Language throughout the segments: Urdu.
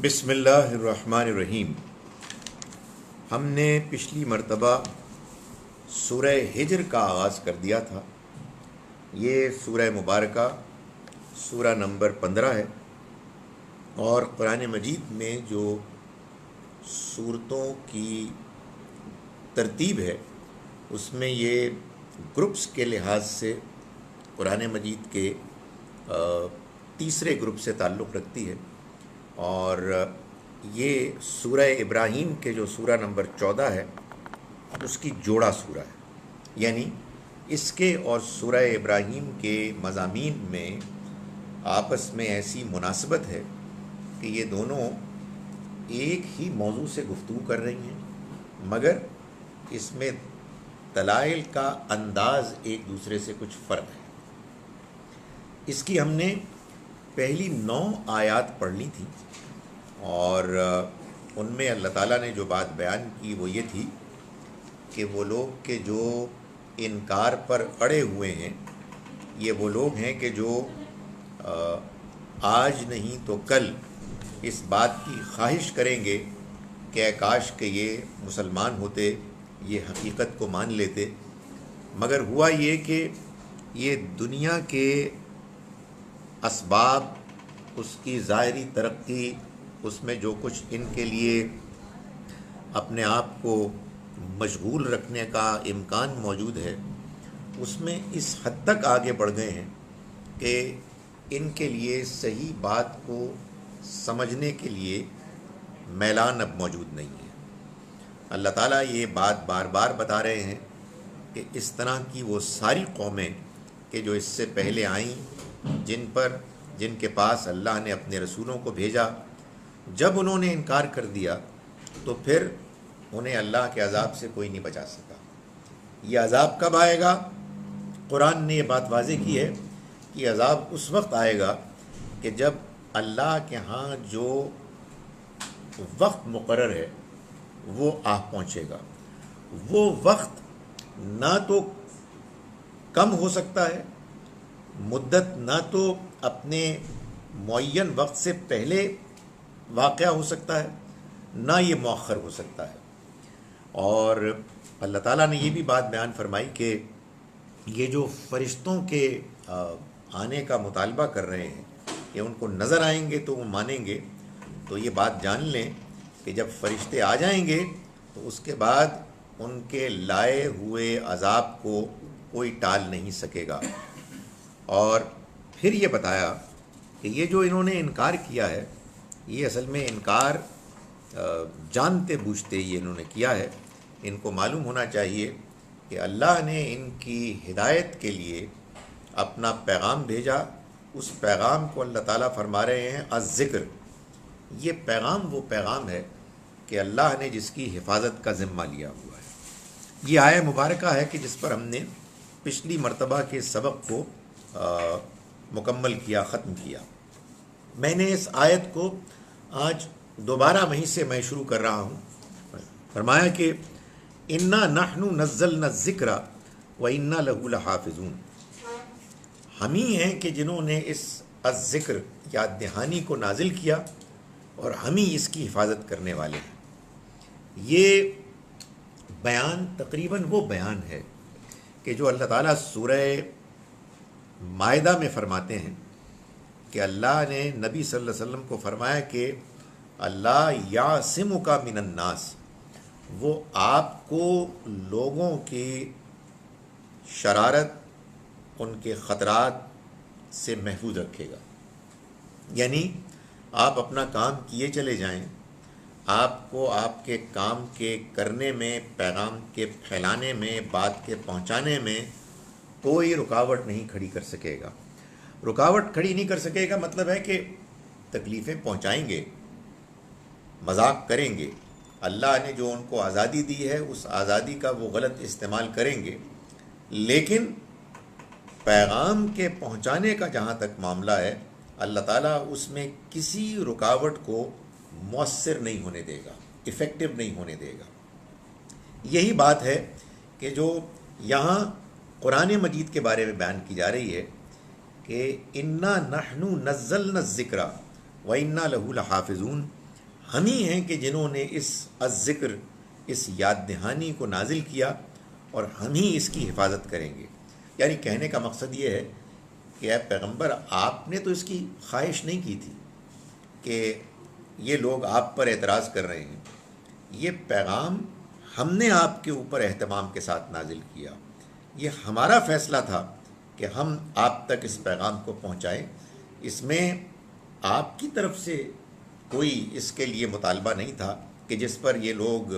بسم اللہ الرحمن الرحیم۔ ہم نے پچھلی مرتبہ سورہ ہجر کا آغاز کر دیا تھا۔ یہ سورہ مبارکہ سورہ نمبر 15 ہے، اور قرآن مجید میں جو سورتوں کی ترتیب ہے اس میں یہ گروپس کے لحاظ سے قرآن مجید کے تیسرے گروپ سے تعلق رکھتی ہے، اور یہ سورہ ابراہیم کے جو سورہ نمبر 14 ہے اس کی جوڑا سورہ ہے، یعنی اس کے اور سورہ ابراہیم کے مضامین میں آپس میں ایسی مناسبت ہے کہ یہ دونوں ایک ہی موضوع سے گفتگو کر رہی ہیں، مگر اس میں دلائل کا انداز ایک دوسرے سے کچھ فرق ہے۔ اس کی ہم نے پہلی 9 آیات پڑھ لی تھی، اور ان میں اللہ تعالیٰ نے جو بات بیان کی وہ یہ تھی کہ وہ لوگ کہ جو انکار پر اڑے ہوئے ہیں، یہ وہ لوگ ہیں کہ جو آج نہیں تو کل اس بات کی خواہش کریں گے کہ اے کاش کہ یہ مسلمان ہوتے، یہ حقیقت کو مان لیتے، مگر ہوا یہ کہ یہ دنیا کے اسباب، اس کی ظاہری ترقی، اس میں جو کچھ ان کے لیے اپنے آپ کو مشغول رکھنے کا امکان موجود ہے، اس میں اس حد تک آگے بڑھ گئے ہیں کہ ان کے لیے صحیح بات کو سمجھنے کے لیے میلان اب موجود نہیں ہے۔ اللہ تعالیٰ یہ بات بار بار بتا رہے ہیں کہ اس طرح کی وہ ساری قومیں کہ جو اس سے پہلے آئیں، جن کے پاس اللہ نے اپنے رسولوں کو بھیجا، جب انہوں نے انکار کر دیا تو پھر انہیں اللہ کے عذاب سے کوئی نہیں بچا سکا۔ یہ عذاب کب آئے گا؟ قرآن نے یہ بات واضح کی ہے کہ عذاب اس وقت آئے گا کہ جب اللہ کے ہاں جو وقت مقرر ہے وہ آ پہنچے گا۔ وہ وقت نہ تو کم ہو سکتا ہے، مدت نہ تو اپنے معین وقت سے پہلے واقعہ ہو سکتا ہے، نہ یہ مؤخر ہو سکتا ہے۔ اور اللہ تعالیٰ نے یہ بھی بات بیان فرمائی کہ یہ جو فرشتوں کے آنے کا مطالبہ کر رہے ہیں کہ ان کو نظر آئیں گے تو وہ مانیں گے، تو یہ بات جان لیں کہ جب فرشتے آ جائیں گے تو اس کے بعد ان کے لائے ہوئے عذاب کو کوئی ٹال نہیں سکے گا۔ اور پھر یہ بتایا کہ یہ جو انہوں نے انکار کیا ہے، یہ اصل میں انکار جانتے بوجھتے یہ انہوں نے کیا ہے۔ ان کو معلوم ہونا چاہیے کہ اللہ نے ان کی ہدایت کے لیے اپنا پیغام بھیجا۔ اس پیغام کو اللہ تعالیٰ فرما رہے ہیں الذکر۔ یہ پیغام وہ پیغام ہے کہ اللہ نے جس کی حفاظت کا ذمہ لیا ہوا ہے۔ یہ آیہ مبارکہ ہے کہ جس پر ہم نے پچھلی مرتبہ کے سبق کو مکمل کیا، ختم کیا۔ میں نے اس آیت کو آج دوبارہ وہیں سے میں شروع کر رہا ہوں۔ فرمایا کہ انا نحن نزلنا الذکر وانا لہ لحافظون۔ ہم ہی ہیں کہ جنہوں نے اس الذکر یاد دہانی کو نازل کیا، اور ہم ہی اس کی حفاظت کرنے والے ہیں۔ یہ بیان تقریباً وہ بیان ہے کہ جو اللہ تعالیٰ سورہ مائدہ میں فرماتے ہیں کہ اللہ نے نبی صلی اللہ علیہ وسلم کو فرمایا کہ اللہ یعصمک من الناس، وہ آپ کو لوگوں کی شرارت، ان کے خطرات سے محفوظ رکھے گا۔ یعنی آپ اپنا کام کیے چلے جائیں، آپ کو آپ کے کام کے کرنے میں، پیغام کے پھیلانے میں، بات کے پہنچانے میں کوئی رکاوٹ نہیں کھڑی کر سکے گا۔ رکاوٹ کھڑی نہیں کر سکے گا مطلب ہے کہ تکلیفیں پہنچائیں گے، مذاق کریں گے۔ اللہ نے جو ان کو آزادی دی ہے اس آزادی کا وہ غلط استعمال کریں گے، لیکن پیغام کے پہنچانے کا جہاں تک معاملہ ہے، اللہ تعالیٰ اس میں کسی رکاوٹ کو مؤثر نہیں ہونے دے گا، ایفیکٹو نہیں ہونے دے گا۔ یہی بات ہے کہ جو یہاں قرآن مجید کے بارے میں بیان کی جا رہی ہے کہ انا نحن نزلنا الذکر وانا لہ لحافظون، ہم ہی ہیں کہ جنہوں نے اس الذکر، اس یاد دہانی کو نازل کیا، اور ہم ہی اس کی حفاظت کریں گے۔ یعنی کہنے کا مقصد یہ ہے کہ اے پیغمبر، آپ نے تو اس کی خواہش نہیں کی تھی کہ یہ لوگ آپ پر اعتراض کر رہے ہیں، یہ پیغام ہم نے آپ کے اوپر اہتمام کے ساتھ نازل کیا، یہ ہمارا فیصلہ تھا کہ ہم آپ تک اس پیغام کو پہنچائیں۔ اس میں آپ کی طرف سے کوئی اس کے لیے مطالبہ نہیں تھا کہ جس پر یہ لوگ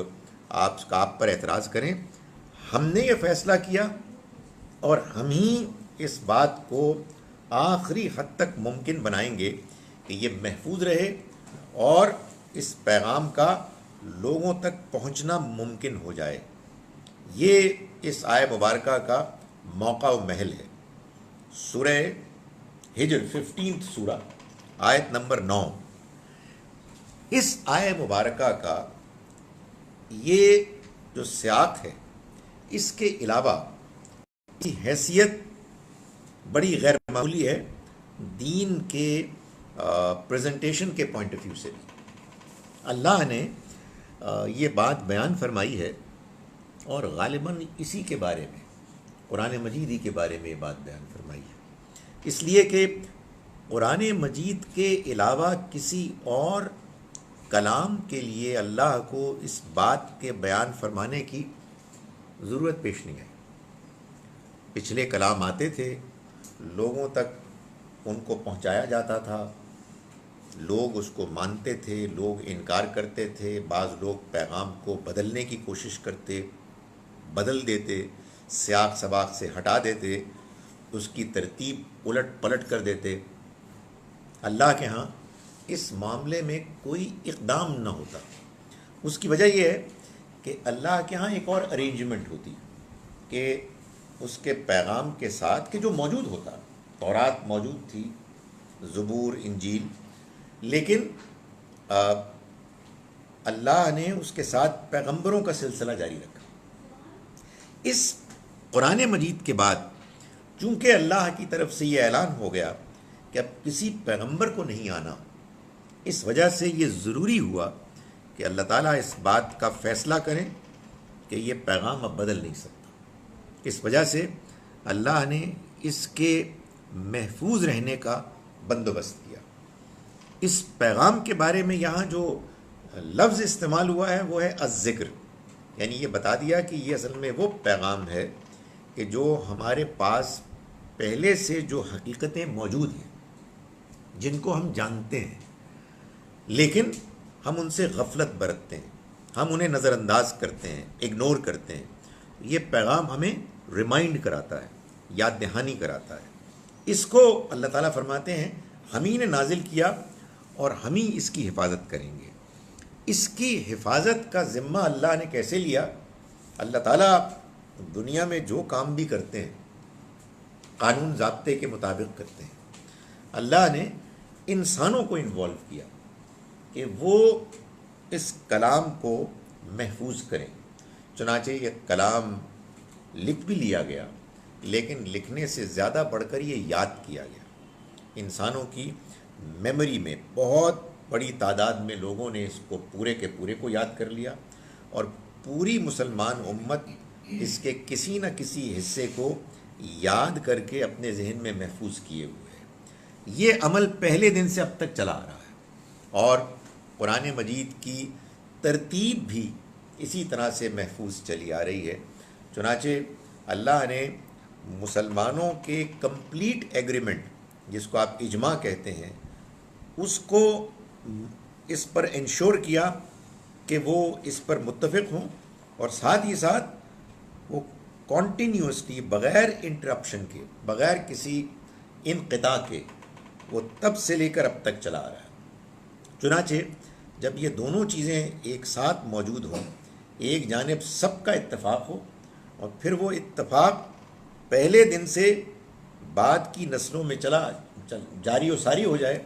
آپ پر اعتراض کریں۔ ہم نے یہ فیصلہ کیا اور ہم ہی اس بات کو آخری حد تک ممکن بنائیں گے کہ یہ محفوظ رہے اور اس پیغام کا لوگوں تک پہنچنا ممکن ہو جائے۔ یہ اس آیہ مبارکہ کا موقع و محل ہے۔ سورہ ہجر 15 سورہ آیت نمبر 9۔ اس آیہ مبارکہ کا یہ جو سیاق ہے، اس کے علاوہ اس کی حیثیت بڑی غیر معمولی ہے دین کے پریزنٹیشن کے پوائنٹ آف ویو سے بھی۔ اللہ نے یہ بات بیان فرمائی ہے، اور غالباً اسی کے بارے میں، قرآن مجید ہی کے بارے میں یہ بات بیان فرمائی ہے، اس لیے کہ قرآن مجید کے علاوہ کسی اور کلام کے لیے اللہ کو اس بات کے بیان فرمانے کی ضرورت پیش نہیں آئی۔ پچھلے کلام آتے تھے، لوگوں تک ان کو پہنچایا جاتا تھا، لوگ اس کو مانتے تھے، لوگ انکار کرتے تھے، بعض لوگ پیغام کو بدلنے کی کوشش کرتے، بدل دیتے، سیاق سباق سے ہٹا دیتے، اس کی ترتیب الٹ پلٹ کر دیتے۔ اللہ کے ہاں اس معاملے میں کوئی اقدام نہ ہوتا۔ اس کی وجہ یہ ہے کہ اللہ کے ہاں ایک اور ارینجمنٹ ہوتی کہ اس کے پیغام کے ساتھ، کہ جو موجود ہوتا، تورات موجود تھی، زبور، انجیل، لیکن اللہ نے اس کے ساتھ پیغمبروں کا سلسلہ جاری رکھا۔ اس قرآن مجید کے بعد چونکہ اللہ کی طرف سے یہ اعلان ہو گیا کہ اب کسی پیغمبر کو نہیں آنا، اس وجہ سے یہ ضروری ہوا کہ اللہ تعالیٰ اس بات کا فیصلہ کریں کہ یہ پیغام اب بدل نہیں سکتا۔ اس وجہ سے اللہ نے اس کے محفوظ رہنے کا بندوبست کیا۔ اس پیغام کے بارے میں یہاں جو لفظ استعمال ہوا ہے وہ ہے الذکر، یعنی یہ بتا دیا کہ یہ اصل میں وہ پیغام ہے کہ جو ہمارے پاس پہلے سے جو حقیقتیں موجود ہیں، جن کو ہم جانتے ہیں، لیکن ہم ان سے غفلت برتتے ہیں، ہم انہیں نظر انداز کرتے ہیں، اگنور کرتے ہیں۔ یہ پیغام ہمیں ریمائنڈ کراتا ہے، یاد دہانی کراتا ہے۔ اس کو اللہ تعالیٰ فرماتے ہیں ہم ہی نے نازل کیا اور ہم ہی اس کی حفاظت کریں گے۔ اس کی حفاظت کا ذمہ اللہ نے کیسے لیا؟ اللہ تعالیٰ دنیا میں جو کام بھی کرتے ہیں قانون ضابطے کے مطابق کرتے ہیں۔ اللہ نے انسانوں کو انوالو کیا کہ وہ اس کلام کو محفوظ کریں۔ چنانچہ یہ کلام لکھ بھی لیا گیا، لیکن لکھنے سے زیادہ بڑھ کر یہ یاد کیا گیا۔ انسانوں کی میموری میں بہت بڑی تعداد میں لوگوں نے اس کو پورے کے پورے کو یاد کر لیا، اور پوری مسلمان امت اس کے کسی نہ کسی حصے کو یاد کر کے اپنے ذہن میں محفوظ کیے ہوئے ہے۔ یہ عمل پہلے دن سے اب تک چلا آ رہا ہے، اور قرآن مجید کی ترتیب بھی اسی طرح سے محفوظ چلی آ رہی ہے۔ چنانچہ اللہ نے مسلمانوں کے کمپلیٹ ایگریمنٹ، جس کو آپ اجماع کہتے ہیں، اس کو اس پر انشور کیا کہ وہ اس پر متفق ہوں، اور ساتھ ہی ساتھ وہ کانٹینیوسلی، بغیر انٹرپشن کے، بغیر کسی انقطاع کے، وہ تب سے لے کر اب تک چلا آ رہا ہے۔ چنانچہ جب یہ دونوں چیزیں ایک ساتھ موجود ہوں، ایک جانب سب کا اتفاق ہو، اور پھر وہ اتفاق پہلے دن سے بعد کی نسلوں میں جاری و ساری ہو جائے،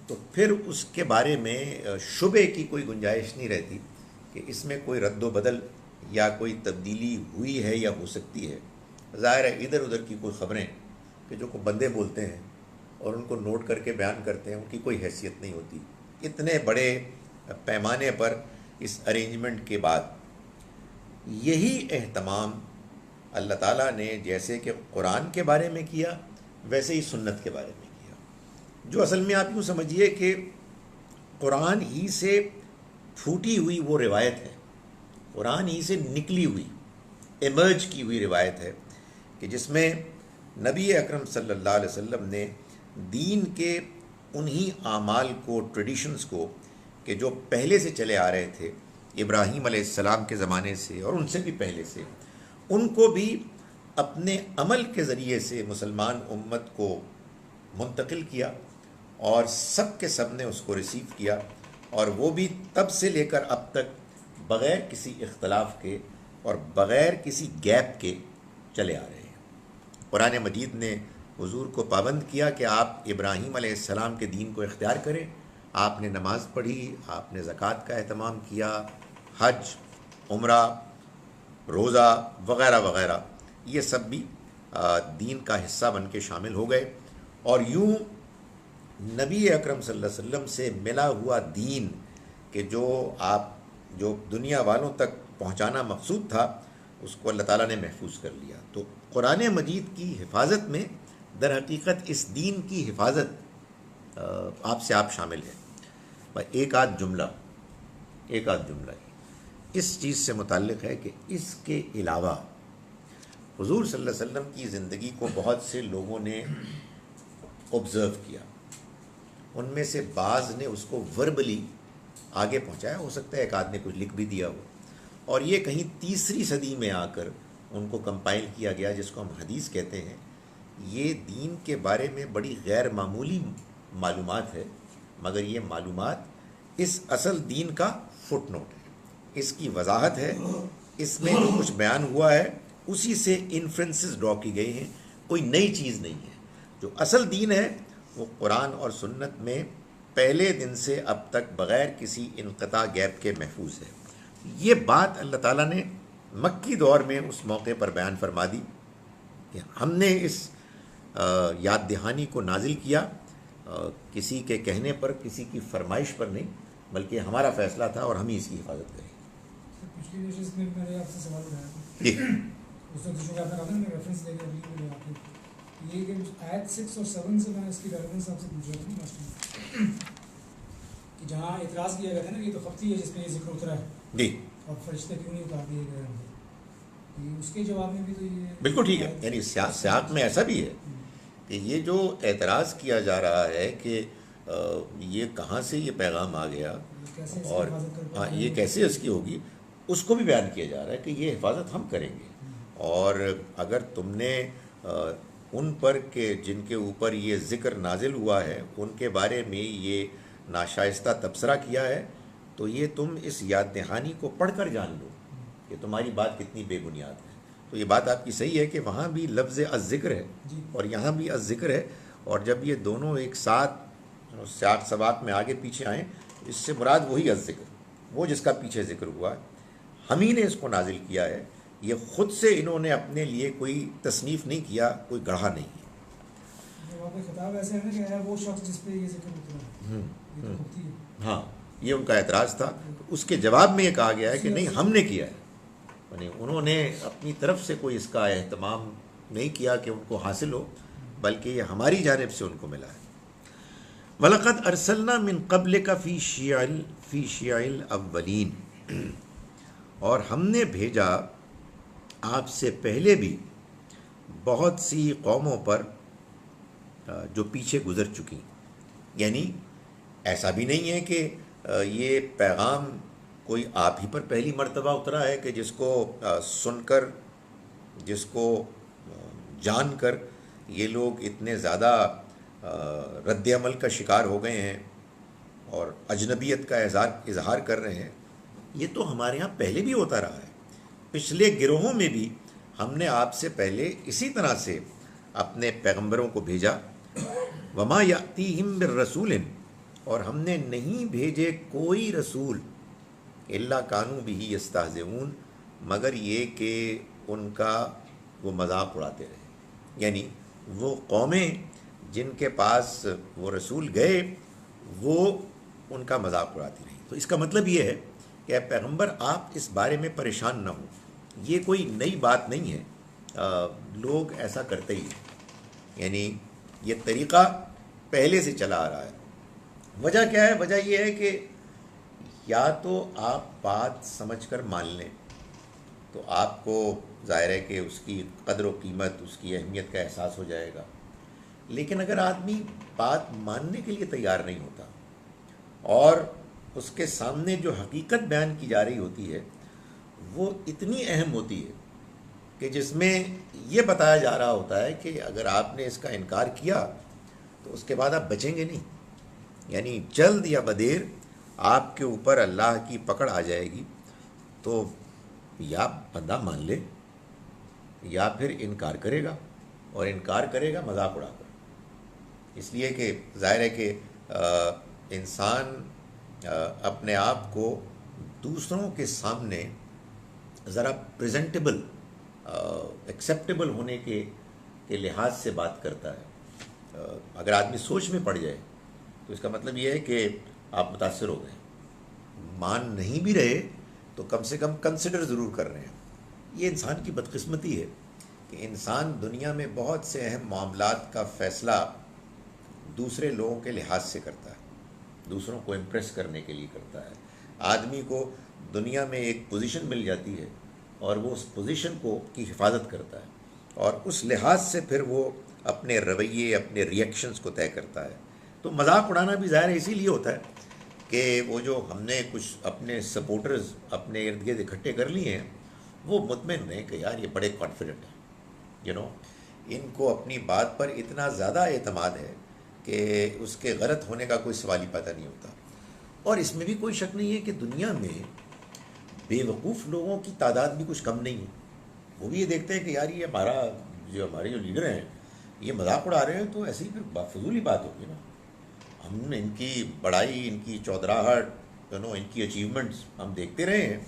تو پھر اس کے بارے میں شبے کی کوئی گنجائش نہیں رہتی کہ اس میں کوئی رد و بدل یا کوئی تبدیلی ہوئی ہے یا ہو سکتی ہے۔ ظاہر ہے ادھر ادھر کی کوئی خبریں کہ جو کو بندے بولتے ہیں اور ان کو نوٹ کر کے بیان کرتے ہیں، ان کی کوئی حیثیت نہیں ہوتی۔ اتنے بڑے پیمانے پر اس ارینجمنٹ کے بعد یہی اہتمام اللہ تعالیٰ نے جیسے کہ قرآن کے بارے میں کیا ویسے ہی سنت کے بارے میں کیا، جو اصل میں آپ یوں سمجھیے کہ قرآن ہی سے پھوٹی ہوئی وہ روایت ہے، قرآن ہی سے نکلی ہوئی، ایمرج کی ہوئی روایت ہے کہ جس میں نبی اکرم صلی اللہ علیہ وسلم نے دین کے انہی اعمال کو، ٹریڈیشنز کو کہ جو پہلے سے چلے آ رہے تھے ابراہیم علیہ السلام کے زمانے سے اور ان سے بھی پہلے سے، ان کو بھی اپنے عمل کے ذریعے سے مسلمان امت کو منتقل کیا، اور سب کے سب نے اس کو ریسیو کیا، اور وہ بھی تب سے لے کر اب تک بغیر کسی اختلاف کے اور بغیر کسی گیپ کے چلے آ رہے ہیں۔ قرآن مجید نے حضور کو پابند کیا کہ آپ ابراہیم علیہ السلام کے دین کو اختیار کریں، آپ نے نماز پڑھی، آپ نے زکوٰۃ کا اہتمام کیا، حج، عمرہ، روزہ وغیرہ وغیرہ، یہ سب بھی دین کا حصہ بن کے شامل ہو گئے، اور یوں نبی اکرم صلی اللہ علیہ وسلم سے ملا ہوا دین کہ جو دنیا والوں تک پہنچانا مقصود تھا، اس کو اللہ تعالیٰ نے محفوظ کر لیا۔ تو قرآن مجید کی حفاظت میں در حقیقت اس دین کی حفاظت آپ شامل ہے۔ ایک آدھ جملہ اس چیز سے متعلق ہے کہ اس کے علاوہ حضور صلی اللہ علیہ وسلم کی زندگی کو بہت سے لوگوں نے آبزرو کیا، ان میں سے بعض نے اس کو وربلی آگے پہنچایا، ہو سکتا ہے ایک آدھ نے کچھ لکھ بھی دیا ہو، اور یہ کہیں تیسری صدی میں آ کر ان کو کمپائل کیا گیا، جس کو ہم حدیث کہتے ہیں۔ یہ دین کے بارے میں بڑی غیر معمولی معلومات ہے، مگر یہ معلومات اس اصل دین کا فٹ نوٹ ہے، اس کی وضاحت ہے، اس میں جو کچھ بیان ہوا ہے اسی سے انفرنسز ڈرا کی گئی ہیں، کوئی نئی چیز نہیں ہے۔ جو اصل دین ہے وہ قرآن اور سنت میں پہلے دن سے اب تک بغیر کسی انقطاع گیپ کے محفوظ ہے۔ یہ بات اللہ تعالیٰ نے مکی دور میں اس موقع پر بیان فرما دی کہ ہم نے اس یاد دہانی کو نازل کیا، کسی کے کہنے پر، کسی کی فرمائش پر نہیں، بلکہ ہمارا فیصلہ تھا اور ہم ہی اس کی حفاظت کریں۔ پچھلی نشست میں میں نے آپ سے سوال اٹھایا تھا، جی اس وقت جو کہ آپ نے کہا تھا، میں ریفرنس دے کے ابھی آپ کو یہ کہ آیت 6 اور 7 سے میں اس کی ریفرنس آپ سے پوچھ رہا تھا لاسٹ میں، کہ جہاں اعتراض کیا گیا تھا نا کہ یہ تو خفتی ہے جس میں یہ ذکر اترا ہے، جی اور فرشتے کیوں نہیں اتار دیے گئے ہیں، اس کے جواب میں بھی تو یہ بالکل ٹھیک ہے۔ یعنی سیاق میں ایسا بھی ہے کہ یہ جو اعتراض کیا جا رہا ہے کہ یہ کہاں سے یہ پیغام آ گیا اور یہ کیسے اس کی ہوگی، اس کو بھی بیان کیا جا رہا ہے کہ یہ حفاظت ہم کریں گے، اور اگر تم نے ان پر کہ جن کے اوپر یہ ذکر نازل ہوا ہے ان کے بارے میں یہ ناشائستہ تبصرہ کیا ہے، تو یہ تم اس یاد دہانی کو پڑھ کر جان لو کہ تمہاری بات کتنی بے بنیاد ہے۔ تو یہ بات آپ کی صحیح ہے کہ وہاں بھی لفظ الذکر ہے اور یہاں بھی الذکر ہے، اور جب یہ دونوں ایک ساتھ سیاق سباق میں آگے پیچھے آئیں، اس سے مراد وہی الذکر، وہ جس کا پیچھے ذکر ہوا ہے، ہم ہی نے اس کو نازل کیا ہے، یہ خود سے انہوں نے اپنے لیے کوئی تصنیف نہیں کیا، کوئی گڑھا نہیں ہے۔ خطاب ایسے ہے نا کہ ہے وہ شخص جس پہ یہ ذکر اترا ہے، ہاں یہ ان کا اعتراض تھا، اس کے جواب میں یہ کہا گیا ہے کہ نہیں، ہم نے کیا ہے، یعنی انہوں نے اپنی طرف سے کوئی اس کا اہتمام نہیں کیا کہ ان کو حاصل ہو، بلکہ یہ ہماری جانب سے ان کو ملا ہے۔ وَلَقَدْ أَرْسَلْنَا مِن قَبْلِكَ فِي شِيَعِ الْأَوَّلِينَ، اور ہم نے بھیجا آپ سے پہلے بھی بہت سی قوموں پر جو پیچھے گزر چکی، یعنی ایسا بھی نہیں ہے کہ یہ پیغام کوئی آپ ہی پر پہلی مرتبہ اترا ہے کہ جس کو سن کر، جس کو جان کر یہ لوگ اتنے زیادہ رد عمل کا شکار ہو گئے ہیں اور اجنبیت کا اظہار کر رہے ہیں۔ یہ تو ہمارے ہاں پہلے بھی ہوتا رہا ہے، پچھلے گروہوں میں بھی ہم نے آپ سے پہلے اسی طرح سے اپنے پیغمبروں کو بھیجا۔ وما یأتیہم بالرسول، اور ہم نے نہیں بھیجے کوئی رسول الا کانوا بہ یستہزئون، مگر یہ کہ ان کا وہ مذاق اڑاتے رہے، یعنی وہ قومیں جن کے پاس وہ رسول گئے وہ ان کا مذاق اڑاتی رہی. تو اس کا مطلب یہ ہے کہ اے پیغمبر آپ اس بارے میں پریشان نہ ہوں، یہ کوئی نئی بات نہیں ہے، لوگ ایسا کرتے ہی ہیں، یعنی یہ طریقہ پہلے سے چلا آ رہا ہے. وجہ کیا ہے؟ وجہ یہ ہے کہ یا تو آپ بات سمجھ کر مان لیں تو آپ کو ظاہر ہے کہ اس کی قدر و قیمت، اس کی اہمیت کا احساس ہو جائے گا. لیکن اگر آدمی بات ماننے کے لیے تیار نہیں ہوتا اور اس کے سامنے جو حقیقت بیان کی جا رہی ہوتی ہے وہ اتنی اہم ہوتی ہے کہ جس میں یہ بتایا جا رہا ہوتا ہے کہ اگر آپ نے اس کا انکار کیا تو اس کے بعد آپ بچیں گے نہیں، یعنی جلد یا بدیر آپ کے اوپر اللہ کی پکڑ آ جائے گی. تو یا بندہ مان لے یا پھر انکار کرے گا، اور انکار کرے گا مذاق اڑا کر. اس لیے کہ ظاہر ہے کہ انسان اپنے آپ کو دوسروں کے سامنے ذرا پریزنٹیبل، ایکسیپٹیبل ہونے کے لحاظ سے بات کرتا ہے. اگر آدمی سوچ میں پڑ جائے تو اس کا مطلب یہ ہے کہ آپ متاثر ہو گئے. مان نہیں بھی رہے تو کم سے کم کنسیڈر ضرور کر رہے ہیں. یہ انسان کی بدقسمتی ہے کہ انسان دنیا میں بہت سے اہم معاملات کا فیصلہ دوسرے لوگوں کے لحاظ سے کرتا ہے، دوسروں کو امپریس کرنے کے لیے کرتا ہے. آدمی کو دنیا میں ایک پوزیشن مل جاتی ہے اور وہ اس پوزیشن کی حفاظت کرتا ہے، اور اس لحاظ سے پھر وہ اپنے رویے، اپنے ریئیکشنز کو طے کرتا ہے. تو مذاق اڑانا بھی ظاہر اسی لیے ہوتا ہے کہ وہ جو ہم نے کچھ اپنے سپورٹرز اپنے ارد گرد اکٹھے کر لیے ہیں وہ مطمئن ہیں کہ یار یہ بڑے کانفیڈنٹ ہیں، ان کو اپنی بات پر اتنا زیادہ اعتماد ہے کہ اس کے غلط ہونے کا کوئی سوال ہی پیدا نہیں ہوتا. اور اس میں بھی کوئی شک نہیں ہے کہ دنیا میں بے وقوف لوگوں کی تعداد بھی کچھ کم نہیں ہے. وہ بھی یہ دیکھتے ہیں کہ یار یہ ہمارے جو لیڈر ہیں یہ مذاق اڑا رہے ہیں تو ایسی پھر فضولی بات ہوگی نا. ہم ان کی بڑائی، ان کی چودراہٹ، ان کی اچیومنٹس ہم دیکھتے رہے ہیں،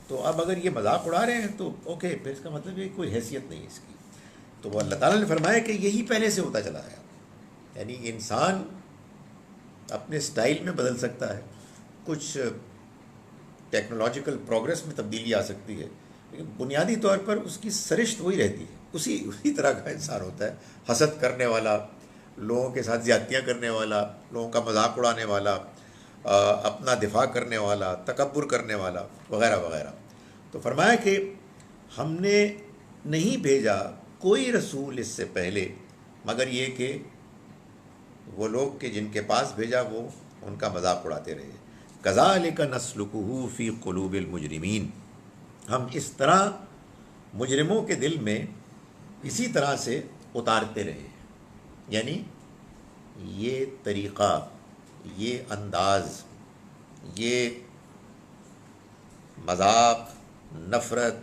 تو اب اگر یہ مذاق اڑا رہے ہیں تو اوکے، پھر اس کا مطلب یہ کوئی حیثیت نہیں ہے اس کی. تو وہ اللہ تعالیٰ نے فرمایا کہ یہی پہلے سے ہوتا چلا ہے، یعنی انسان اپنے سٹائل میں بدل سکتا ہے، کچھ ٹیکنالوجیکل پروگریس میں تبدیلی آ سکتی ہے، لیکن بنیادی طور پر اس کی سرشت وہی رہتی ہے. اسی طرح کا انسان ہوتا ہے، حسد کرنے والا، لوگوں کے ساتھ زیادتیاں کرنے والا، لوگوں کا مذاق اڑانے والا، اپنا دفاع کرنے والا، تکبر کرنے والا، وغیرہ وغیرہ. تو فرمایا کہ ہم نے نہیں بھیجا کوئی رسول اس سے پہلے مگر یہ کہ وہ لوگ کہ جن کے پاس بھیجا وہ ان کا مذاق اڑاتے رہے. کذالک نسلکہ فی قلوب المجرمین، ہم اس طرح مجرموں کے دل میں اسی طرح سے اتارتے رہے. یعنی یہ طریقہ، یہ انداز، یہ مذاق، نفرت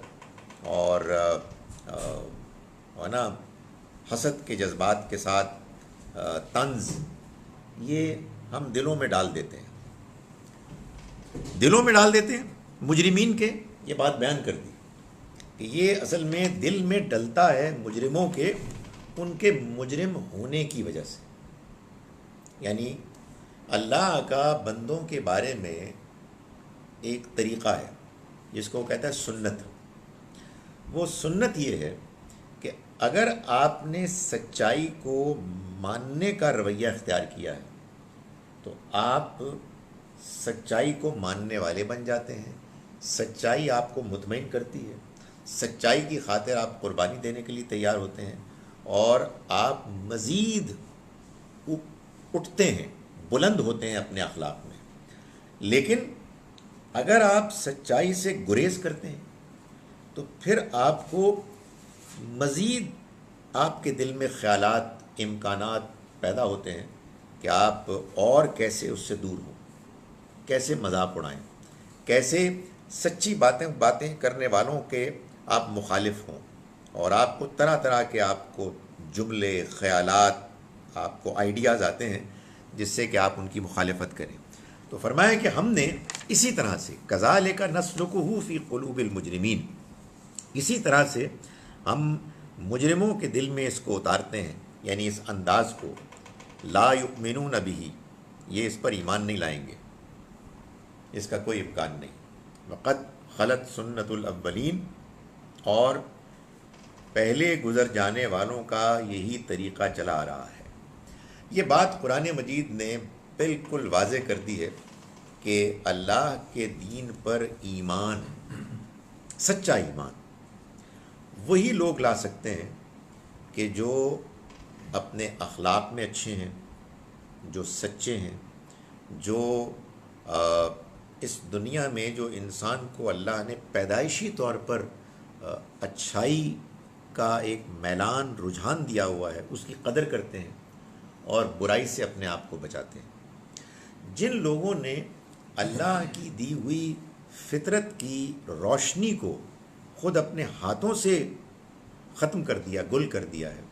اور حسد کے جذبات کے ساتھ طنز، یہ ہم دلوں میں ڈال دیتے ہیں. مجرمین کے یہ بات بیان کر دی کہ یہ اصل میں دل میں ڈلتا ہے مجرموں کے، ان کے مجرم ہونے کی وجہ سے. یعنی اللہ کا بندوں کے بارے میں ایک طریقہ ہے جس کو کہتا ہے سنت. وہ سنت یہ ہے کہ اگر آپ نے سچائی کو ماننے کا رویہ اختیار کیا ہے تو آپ سچائی کو ماننے والے بن جاتے ہیں. سچائی آپ کو مطمئن کرتی ہے، سچائی کی خاطر آپ قربانی دینے کے لیے تیار ہوتے ہیں، اور آپ مزید اٹھتے ہیں، بلند ہوتے ہیں اپنے اخلاق میں. لیکن اگر آپ سچائی سے گریز کرتے ہیں تو پھر آپ کو مزید آپ کے دل میں خیالات، امکانات پیدا ہوتے ہیں کہ آپ اور کیسے اس سے دور ہوں، کیسے مذاق اڑائیں، کیسے سچی باتیں کرنے والوں کے آپ مخالف ہوں، اور آپ کو طرح طرح کے آپ کو جملے، خیالات، آپ کو آئیڈیاز آتے ہیں جس سے کہ آپ ان کی مخالفت کریں. تو فرمایا کہ ہم نے اسی طرح سے کذالک نسلکہ فی قلوب المجرمین، اسی طرح سے ہم مجرموں کے دل میں اس کو اتارتے ہیں، یعنی اس انداز کو. لا یؤمنون بہ، یہ اس پر ایمان نہیں لائیں گے. اس کا کوئی امکان نہیں. وقد خلت سنت الاولین، اور پہلے گزر جانے والوں کا یہی طریقہ چلا آ رہا ہے. یہ بات قرآن مجید نے بالکل واضح کر دی ہے کہ اللہ کے دین پر ایمان، سچا ایمان، وہی لوگ لا سکتے ہیں کہ جو اپنے اخلاق میں اچھے ہیں، جو سچے ہیں، جو اس دنیا میں جو انسان کو اللہ نے پیدائشی طور پر اچھائی کا ایک میلان، رجحان دیا ہوا ہے، اس کی قدر کرتے ہیں اور برائی سے اپنے آپ کو بچاتے ہیں. جن لوگوں نے اللہ کی دی ہوئی فطرت کی روشنی کو خود اپنے ہاتھوں سے ختم کر دیا، گل کر دیا ہے،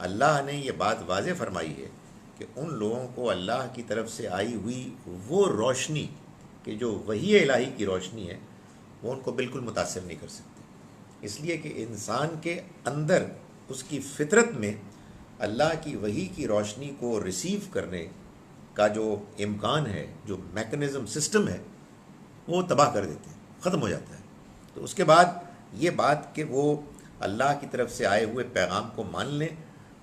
اللہ نے یہ بات واضح فرمائی ہے کہ ان لوگوں کو اللہ کی طرف سے آئی ہوئی وہ روشنی، کہ جو وحی الہی کی روشنی ہے، وہ ان کو بالکل متاثر نہیں کر سکتی. اس لیے کہ انسان کے اندر، اس کی فطرت میں اللہ کی وحی کی روشنی کو ریسیو کرنے کا جو امکان ہے، جو میکنزم، سسٹم ہے، وہ تباہ کر دیتے ہیں، ختم ہو جاتا ہے. تو اس کے بعد یہ بات کہ وہ اللہ کی طرف سے آئے ہوئے پیغام کو مان لیں،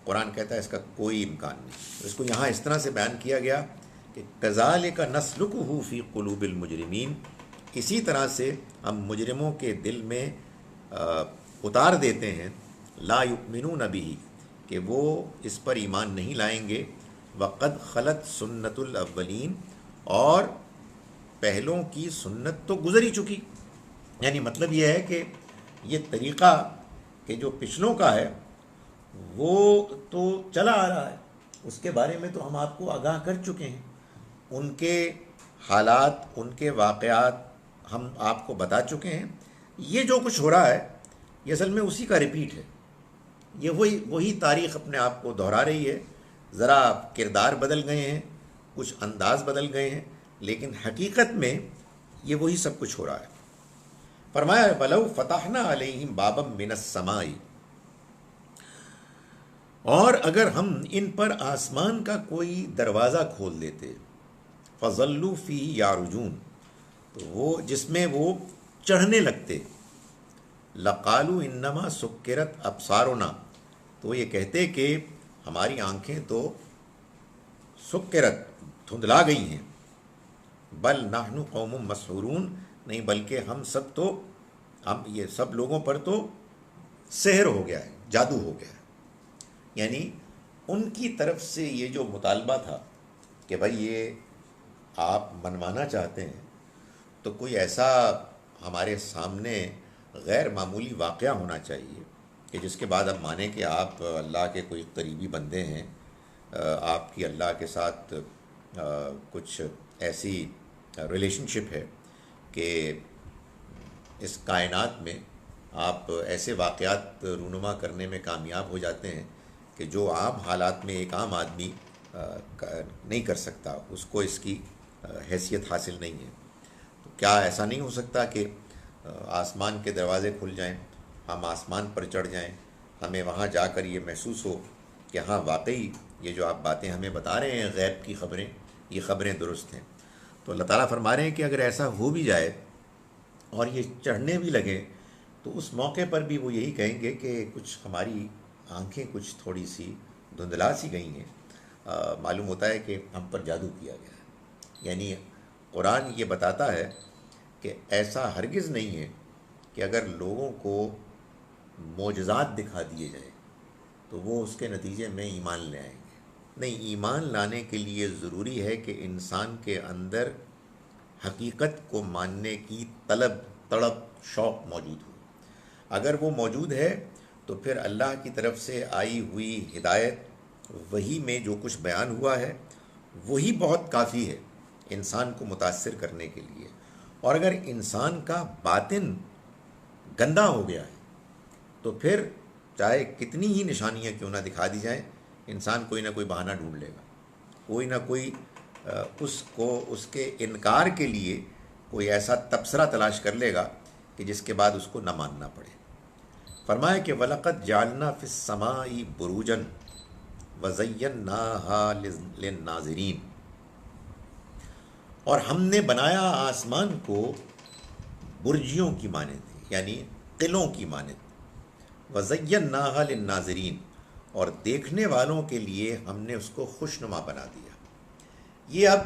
قرآن کہتا ہے اس کا کوئی امکان نہیں. اس کو یہاں اس طرح سے بیان کیا گیا کہ کذالک نسلکہ فی قلوب المجرمین، اسی طرح سے ہم مجرموں کے دل میں اتار دیتے ہیں، لا یؤمنون بہ، کہ وہ اس پر ایمان نہیں لائیں گے. وقد خلت سنت الاولین، اور پہلوں کی سنت تو گزر ہی چکی. یعنی مطلب یہ ہے کہ یہ طریقہ کہ جو پچھلوں کا ہے وہ تو چلا آ رہا ہے، اس کے بارے میں تو ہم آپ کو آگاہ کر چکے ہیں. ان کے حالات، ان کے واقعات ہم آپ کو بتا چکے ہیں. یہ جو کچھ ہو رہا ہے یہ اصل میں اسی کا ریپیٹ ہے. یہ وہی تاریخ اپنے آپ کو دہرا رہی ہے. ذرا کردار بدل گئے ہیں، کچھ انداز بدل گئے ہیں، لیکن حقیقت میں یہ وہی سب کچھ ہو رہا ہے. فرمایا وَلَوْ فَتَحْنَا عَلَيْهِمْ بَابًا مِّنَ السَّمَاءِ، اور اگر ہم ان پر آسمان کا کوئی دروازہ کھول دیتے، فَظَلُّوا فِيهِ يَعْرُجُونَ، تو وہ جس میں وہ چڑھنے لگتے، لَقَالُوا إِنَّمَا سُكِّرَتْ أَبْصَارُنَا، تو یہ کہتے کہ ہماری آنکھیں تو سکرت، دھندلا گئی ہیں. بل نحن قوم مسحورون، نہیں بلکہ ہم یہ سب لوگوں پر تو سحر ہو گیا ہے، جادو ہو گیا ہے. یعنی ان کی طرف سے یہ جو مطالبہ تھا کہ بھائی یہ آپ منوانا چاہتے ہیں تو کوئی ایسا ہمارے سامنے غیر معمولی واقعہ ہونا چاہیے کہ جس کے بعد اب مانیں کہ آپ اللہ کے کوئی قریبی بندے ہیں، آپ کی اللہ کے ساتھ کچھ ایسی ریلیشن شپ ہے کہ اس کائنات میں آپ ایسے واقعات رونما کرنے میں کامیاب ہو جاتے ہیں کہ جو عام حالات میں ایک عام آدمی نہیں کر سکتا، اس کو اس کی حیثیت حاصل نہیں ہے. تو کیا ایسا نہیں ہو سکتا کہ آسمان کے دروازے کھل جائیں، ہم آسمان پر چڑھ جائیں، ہمیں وہاں جا کر یہ محسوس ہو کہ ہاں واقعی یہ جو آپ باتیں ہمیں بتا رہے ہیں، غیب کی خبریں، یہ خبریں درست ہیں. تو اللہ تعالیٰ فرما رہے ہیں کہ اگر ایسا ہو بھی جائے اور یہ چڑھنے بھی لگے تو اس موقع پر بھی وہ یہی کہیں گے کہ کچھ ہماری آنکھیں کچھ تھوڑی سی دھندلا سی گئی ہیں، معلوم ہوتا ہے کہ ہم پر جادو کیا گیا ہے. یعنی قرآن یہ بتاتا ہے کہ ایسا ہرگز نہیں ہے کہ اگر لوگوں کو معجزات دکھا دیے جائیں تو وہ اس کے نتیجے میں ایمان لے آئیں گے. نہیں، ایمان لانے کے لیے ضروری ہے کہ انسان کے اندر حقیقت کو ماننے کی تڑپ، شوق موجود ہو. اگر وہ موجود ہے تو پھر اللہ کی طرف سے آئی ہوئی ہدایت، وہی میں جو کچھ بیان ہوا ہے وہی بہت کافی ہے انسان کو متاثر کرنے کے لیے. اور اگر انسان کا باطن گندا ہو گیا ہے تو پھر چاہے کتنی ہی نشانیاں کیوں نہ دکھا دی جائیں، انسان کوئی نہ کوئی بہانہ ڈھونڈ لے گا، کوئی نہ کوئی اس کے انکار کے لیے کوئی ایسا تبصرہ تلاش کر لے گا کہ جس کے بعد اس کو نہ ماننا پڑے. فرمایا کہ وَلَقَدْ جَعَلْنَا فِي السَّمَاءِ بُرُوجًا وَزَيَّنَّاهَا لِلنَّاظِرِينَ، اور ہم نے بنایا آسمان کو برجیوں کی مانند، یعنی قلعوں کی مانند، وَزَيَّنَّاهَا لِلنَّاظِرِينَ، اور دیکھنے والوں کے لیے ہم نے اس کو خوشنما بنا دیا۔ یہ اب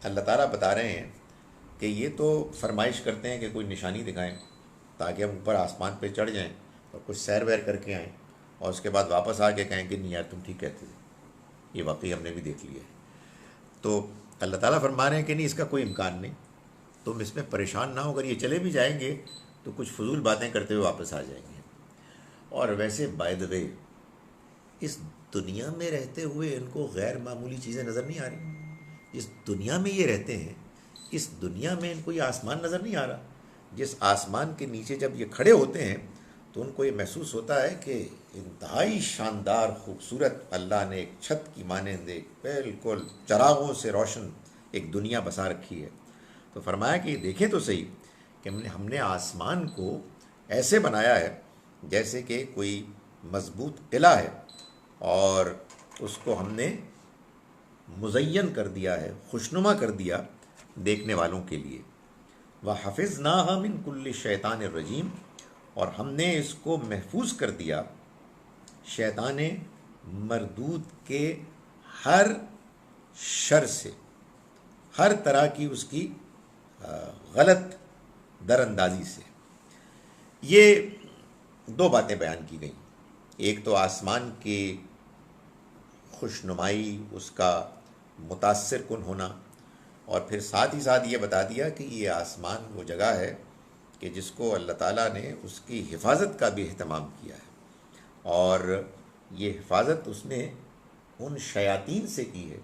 اللہ تعالیٰ بتا رہے ہیں کہ یہ تو فرمائش کرتے ہیں کہ کوئی نشانی دکھائیں تاکہ ہم اوپر آسمان پہ چڑھ جائیں اور کچھ سیر ویر کر کے آئیں، اور اس کے بعد واپس آ کے کہیں کہ نہیں یار تم ٹھیک کہتے تھے، یہ واقعی ہم نے بھی دیکھ لیا ہے۔ تو اللہ تعالیٰ فرما رہے ہیں کہ نہیں، اس کا کوئی امکان نہیں، تم اس میں پریشان نہ ہو، اگر یہ چلے بھی جائیں گے تو کچھ فضول باتیں کرتے ہوئے واپس آ جائیں گے۔ اور ویسے بائی دا وے، اس دنیا میں رہتے ہوئے ان کو غیر معمولی چیزیں نظر نہیں آ رہی؟ جس دنیا میں یہ رہتے ہیں، اس دنیا میں ان کو یہ آسمان نظر نہیں آ رہا؟ جس آسمان کے نیچے جب یہ کھڑے ہوتے ہیں تو ان کو یہ محسوس ہوتا ہے کہ انتہائی شاندار خوبصورت اللہ نے ایک چھت کی مانند ایک بالکل چراغوں سے روشن ایک دنیا بسا رکھی ہے۔ تو فرمایا کہ دیکھیں تو صحیح کہ ہم نے آسمان کو ایسے بنایا ہے جیسے کہ کوئی مضبوط قلعہ ہے، اور اس کو ہم نے مزین کر دیا ہے، خوشنما کر دیا دیکھنے والوں کے لیے۔ وَحَفِظْنَاهَا مِن كُلِّ شَيْطَانٍ الرَّجِيمٍ، اور ہم نے اس کو محفوظ کر دیا شیطان مردود کے ہر شر سے، ہر طرح کی اس کی غلط در اندازی سے۔ یہ دو باتیں بیان کی گئیں، ایک تو آسمان کی خوشنمائی، اس کا متاثر کن ہونا، اور پھر ساتھ ہی ساتھ یہ بتا دیا کہ یہ آسمان وہ جگہ ہے کہ جس کو اللہ تعالیٰ نے اس کی حفاظت کا بھی اہتمام کیا ہے، اور یہ حفاظت اس نے ان شیاطین سے کی ہے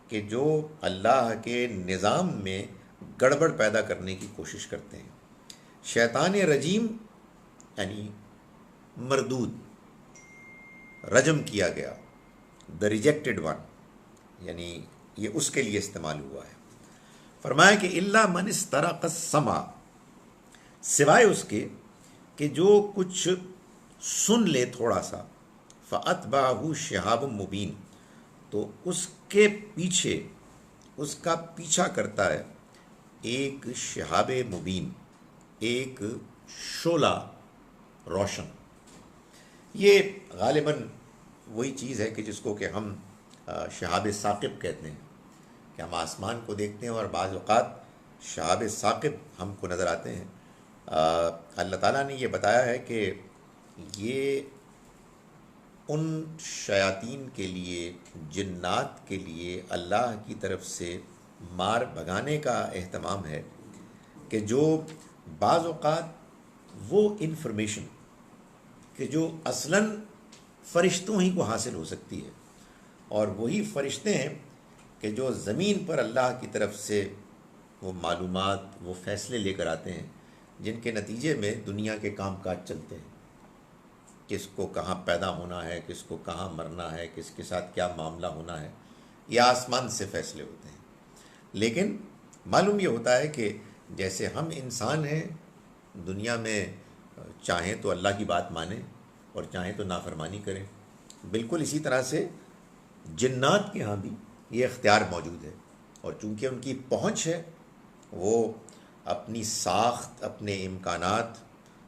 کہ جو اللہ کے نظام میں گڑبڑ پیدا کرنے کی کوشش کرتے ہیں۔ شیطان رجیم یعنی مردود، رجم کیا گیا، دا ریجیکٹڈ ون، یعنی یہ اس کے لیے استعمال ہوا ہے۔ فرمایا کہ الا من استرق السمع، سوائے اس کے کہ جو کچھ سن لے تھوڑا سا، فاتبعہ شہاب مبین، تو اس کے پیچھے، اس کا پیچھا کرتا ہے ایک شہاب مبین، ایک شعلہ روشن۔ یہ غالباً وہی چیز ہے کہ جس کو کہ ہم شہاب ثاقب کہتے ہیں، کہ ہم آسمان کو دیکھتے ہیں اور بعض اوقات شہاب ثاقب ہم کو نظر آتے ہیں۔ اللہ تعالیٰ نے یہ بتایا ہے کہ یہ ان شیاطین کے لیے، جنات کے لیے اللہ کی طرف سے مار بھگانے کا اہتمام ہے، کہ جو بعض اوقات وہ انفارمیشن کہ جو اصلاً فرشتوں ہی کو حاصل ہو سکتی ہے، اور وہی فرشتے ہیں کہ جو زمین پر اللہ کی طرف سے وہ معلومات، وہ فیصلے لے کر آتے ہیں جن کے نتیجے میں دنیا کے کام کاج چلتے ہیں، کس کو کہاں پیدا ہونا ہے، کس کو کہاں مرنا ہے، کس کے ساتھ کیا معاملہ ہونا ہے، یہ آسمان سے فیصلے ہوتے ہیں۔ لیکن معلوم یہ ہوتا ہے کہ جیسے ہم انسان ہیں دنیا میں، چاہیں تو اللہ کی بات مانیں اور چاہیں تو نافرمانی کریں، بالکل اسی طرح سے جنات کے ہاں بھی یہ اختیار موجود ہے، اور چونکہ ان کی پہنچ ہے، وہ اپنی ساخت، اپنے امکانات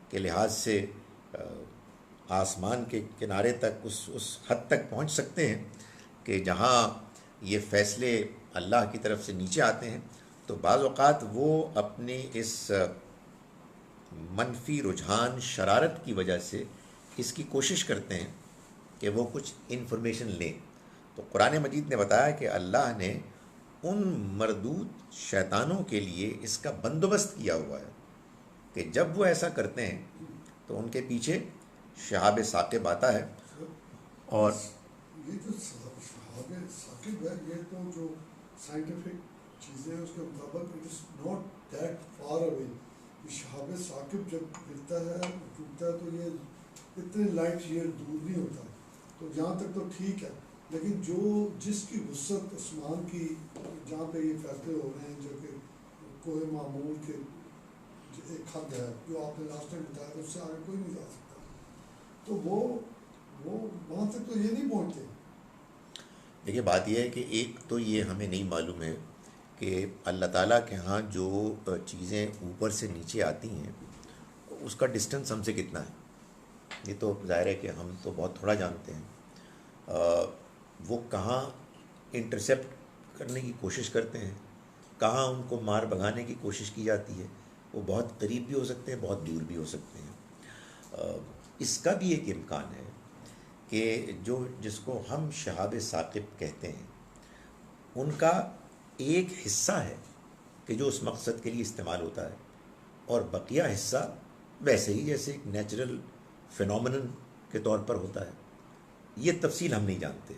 کے لحاظ سے آسمان کے کنارے تک اس حد تک پہنچ سکتے ہیں کہ جہاں یہ فیصلے اللہ کی طرف سے نیچے آتے ہیں، تو بعض اوقات وہ اپنے اس منفی رجحان، شرارت کی وجہ سے اس کی کوشش کرتے ہیں کہ وہ کچھ انفارمیشن لیں۔ تو قرآن مجید نے بتایا کہ اللہ نے ان مردود شیطانوں کے لیے اس کا بندوبست کیا ہوا ہے کہ جب وہ ایسا کرتے ہیں تو ان کے پیچھے شہاب ثاقب آتا ہے۔ اور یہ جو شہاب ثاقب ہے، یہ تو جو سائنٹیفک چیزیں ہیں اس کے مطابق it is not that far away. یہ شہاب ثاقب جب گرتا ہے، ٹوٹتا ہے، تو یہ اتنے لائٹ ایئر دور نہیں ہوتا، تو جہاں تک تو ٹھیک ہے۔ لیکن جس کی وسعت آسمان کی، جہاں پہ یہ فیصلے ہو رہے ہیں، جو کہ کوہ معمول کے ایک حد ہے جو آپ نے لاسٹ ٹائم بتایا تھا، اس سے آگے کوئی نہیں جا سکتا، تو وہ وہاں تک تو یہ نہیں پہنچتے۔ دیکھیے بات یہ ہے کہ ایک تو یہ ہمیں نہیں معلوم ہے کہ اللہ تعالیٰ کے ہاں جو چیزیں اوپر سے نیچے آتی ہیں اس کا ڈسٹنس ہم سے کتنا ہے. یہ تو ظاہر ہے کہ ہم تو بہت تھوڑا جانتے ہیں. وہ کہاں انٹرسیپٹ کرنے کی کوشش کرتے ہیں, کہاں ان کو مار بھگانے کی کوشش کی جاتی ہے, وہ بہت قریب بھی ہو سکتے ہیں, بہت دور بھی ہو سکتے ہیں. اس کا بھی ایک امکان ہے کہ جس کو ہم شہاب ثاقب کہتے ہیں, ان کا ایک حصہ ہے کہ جو اس مقصد کے لیے استعمال ہوتا ہے, اور بقیہ حصہ ویسے ہی جیسے ایک نیچرل فینومینن کے طور پر ہوتا ہے. یہ تفصیل ہم نہیں جانتے.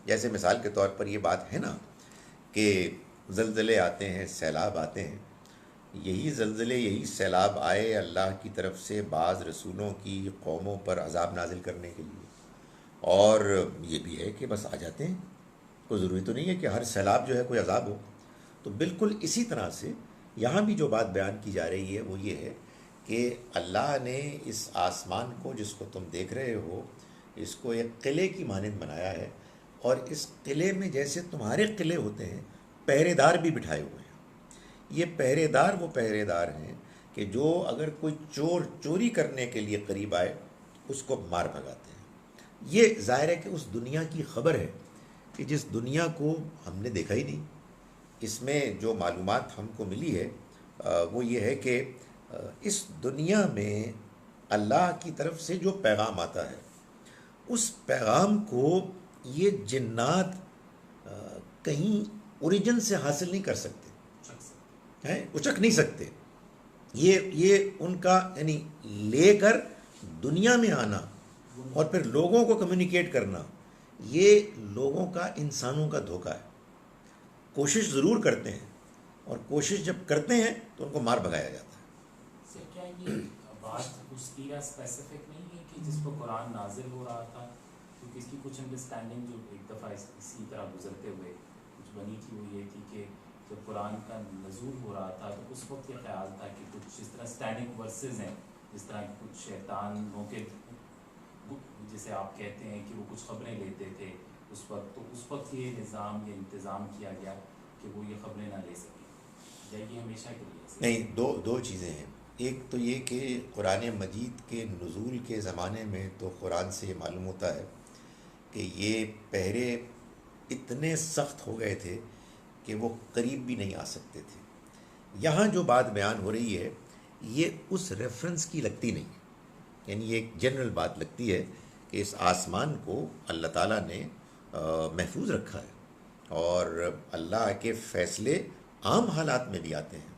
جیسے مثال کے طور پر یہ بات ہے نا کہ زلزلے آتے ہیں, سیلاب آتے ہیں. یہی زلزلے, یہی سیلاب آئے اللہ کی طرف سے بعض رسولوں کی قوموں پر عذاب نازل کرنے کے لیے, اور یہ بھی ہے کہ بس آ جاتے ہیں. کوئی ضروری تو نہیں ہے کہ ہر سیلاب جو ہے کوئی عذاب ہو. تو بالکل اسی طرح سے یہاں بھی جو بات بیان کی جا رہی ہے وہ یہ ہے کہ اللہ نے اس آسمان کو جس کو تم دیکھ رہے ہو اس کو ایک قلعے کی مانند بنایا ہے, اور اس قلعے میں جیسے تمہارے قلعے ہوتے ہیں پہرے دار بھی بٹھائے ہوئے ہیں. یہ پہرے دار وہ پہرے دار ہیں کہ جو اگر کوئی چور چوری کرنے کے لیے قریب آئے اس کو مار بھگاتے ہیں. یہ ظاہر ہے کہ اس دنیا کی خبر ہے کہ جس دنیا کو ہم نے دیکھا ہی نہیں. اس میں جو معلومات ہم کو ملی ہے وہ یہ ہے کہ اس دنیا میں اللہ کی طرف سے جو پیغام آتا ہے اس پیغام کو یہ جنات کہیں اوریجن سے حاصل نہیں کر سکتے, اچک نہیں سکتے. یہ ان کا یعنی لے کر دنیا میں آنا اور پھر لوگوں کو کمیونیکیٹ کرنا, یہ لوگوں کا, انسانوں کا دھوکہ ہے. کوشش ضرور کرتے ہیں, اور کوشش جب کرتے ہیں تو ان کو مار بھگایا جاتا ہے. کیا یہ بات اس ایرا اسپیسیفک نہیں ہے کہ جس پر قرآن نازل ہو رہا تھا, کیونکہ اس کی کچھ انڈرسٹینڈنگ جو ایک دفعہ اسی طرح گزرتے ہوئے کچھ بنی تھی وہ یہ تھی کہ جب قرآن کا نزول ہو رہا تھا تو اس وقت یہ خیال تھا کہ کچھ جس طرح اسٹینڈنگ ورسز ہیں, جس طرح کچھ شیطانوں کے جسے آپ کہتے ہیں کہ وہ کچھ خبریں لیتے تھے اس وقت, تو اس وقت یہ نظام یہ انتظام کیا گیا کہ وہ یہ خبریں نہ لے سکیں, یا یہ ہمیشہ کے لیے نہیں. دو چیزیں ہیں. ایک تو یہ کہ قرآن مجید کے نزول کے زمانے میں تو قرآن سے یہ معلوم ہوتا ہے کہ یہ پہرے اتنے سخت ہو گئے تھے کہ وہ قریب بھی نہیں آ سکتے تھے. یہاں جو بات بیان ہو رہی ہے یہ اس ریفرنس کی لگتی نہیں, یعنی یہ ایک جنرل بات لگتی ہے کہ اس آسمان کو اللہ تعالیٰ نے محفوظ رکھا ہے, اور اللہ کے فیصلے عام حالات میں بھی آتے ہیں,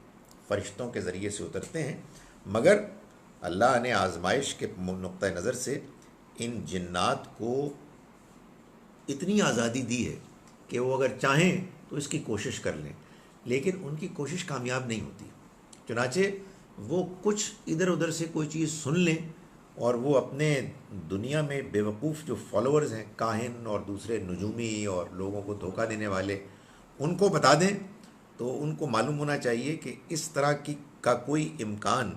فرشتوں کے ذریعے سے اترتے ہیں, مگر اللہ نے آزمائش کے نقطہ نظر سے ان جنات کو اتنی آزادی دی ہے کہ وہ اگر چاہیں تو اس کی کوشش کر لیں, لیکن ان کی کوشش کامیاب نہیں ہوتی. چنانچہ وہ کچھ ادھر ادھر سے کوئی چیز سن لیں اور وہ اپنے دنیا میں بے وقوف جو فالوورز ہیں, کاہن اور دوسرے نجومی اور لوگوں کو دھوکہ دینے والے, ان کو بتا دیں. تو ان کو معلوم ہونا چاہیے کہ اس طرح کا کوئی امکان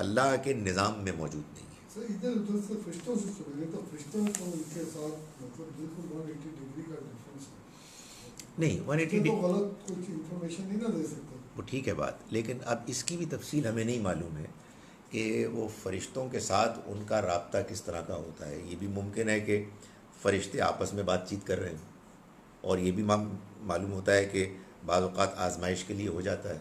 اللہ کے نظام میں موجود نہیں ہے. سر ادھر ادھر سے فرشتوں سے سنیں تو فرشتوں کو ان کے ساتھ مطلب بالکل 180 ڈگری کا ڈفرینس ہے. نہیں 180 تو غلط کچھ انفارمیشن نہیں نہ دے سکتے. وہ ٹھیک ہے بات, لیکن اب اس کی بھی تفصیل ہمیں نہیں معلوم ہے کہ وہ فرشتوں کے ساتھ ان کا رابطہ کس طرح کا ہوتا ہے. یہ بھی ممکن ہے کہ فرشتے آپس میں بات چیت کر رہے ہیں, اور یہ بھی معلوم ہوتا ہے کہ بعض اوقات آزمائش کے لیے ہو جاتا ہے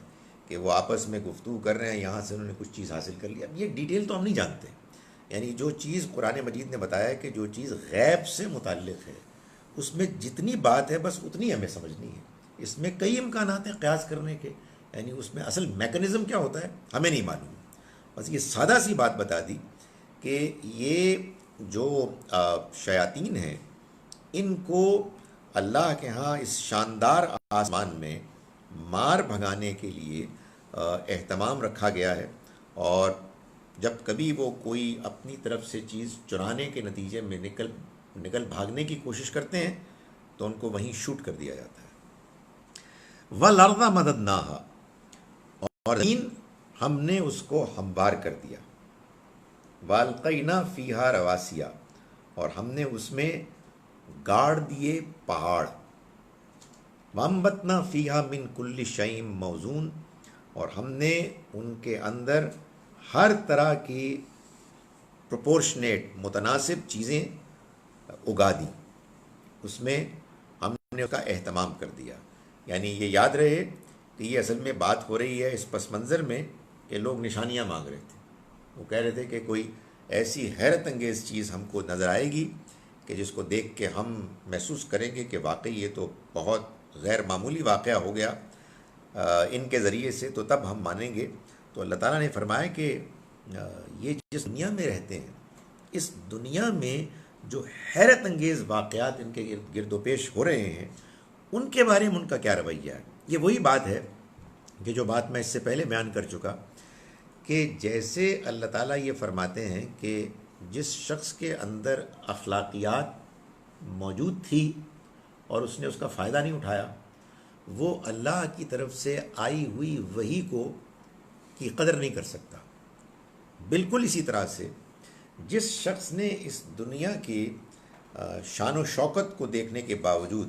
کہ وہ آپس میں گفتگو کر رہے ہیں, یہاں سے انہوں نے کچھ چیز حاصل کر لی. اب یہ ڈیٹیل تو ہم نہیں جانتے, یعنی جو چیز قرآن مجید نے بتایا ہے کہ جو چیز غیب سے متعلق ہے اس میں جتنی بات ہے بس اتنی ہمیں سمجھنی ہے. اس میں کئی امکانات ہیں قیاس کرنے کے, یعنی اس میں اصل میکانزم کیا ہوتا ہے ہمیں نہیں معلوم. بس یہ سادہ سی بات بتا دی کہ یہ جو شیاطین ہیں ان کو اللہ کے ہاں اس شاندار آسمان میں مار بھگانے کے لیے اہتمام رکھا گیا ہے, اور جب کبھی وہ کوئی اپنی طرف سے چیز چرانے کے نتیجے میں نکل بھاگنے کی کوشش کرتے ہیں تو ان کو وہیں شوٹ کر دیا جاتا ہے. وَالْأَرْضَ مَدَدْنَاهَا, اور زمین ہم نے اس کو ہموار کر دیا. وَأَلْقَيْنَا فِيهَا رَوَاسِيَ, اور ہم نے اس میں گاڑ دیے پہاڑ. وَأَنبَتْنَا فِيهَا مِن كُلِّ شَيْءٍ مَوْزُونٍ، اور ہم نے ان کے اندر ہر طرح کی پروپورشنیٹ متناسب چیزیں اگا دیں، اس میں ہم نے اس کا اہتمام کر دیا. یعنی یہ یاد رہے کہ یہ اصل میں بات ہو رہی ہے اس پس منظر میں کہ لوگ نشانیاں مانگ رہے تھے. وہ کہہ رہے تھے کہ کوئی ایسی حیرت انگیز چیز ہم کو نظر آئے گی کہ جس کو دیکھ کے ہم محسوس کریں گے کہ واقعی یہ تو بہت غیر معمولی واقعہ ہو گیا ان کے ذریعے سے، تو تب ہم مانیں گے. تو اللہ تعالیٰ نے فرمایا کہ یہ جس دنیا میں رہتے ہیں، اس دنیا میں جو حیرت انگیز واقعات ان کے گرد و پیش ہو رہے ہیں، ان کے بارے میں ان کا کیا رویہ ہے. یہ وہی بات ہے کہ جو بات میں اس سے پہلے بیان کر چکا کہ جیسے اللہ تعالیٰ یہ فرماتے ہیں کہ جس شخص کے اندر اخلاقیات موجود تھی اور اس نے اس کا فائدہ نہیں اٹھایا، وہ اللہ کی طرف سے آئی ہوئی وحی کو کی قدر نہیں کر سکتا. بالکل اسی طرح سے جس شخص نے اس دنیا کی شان و شوکت کو دیکھنے کے باوجود،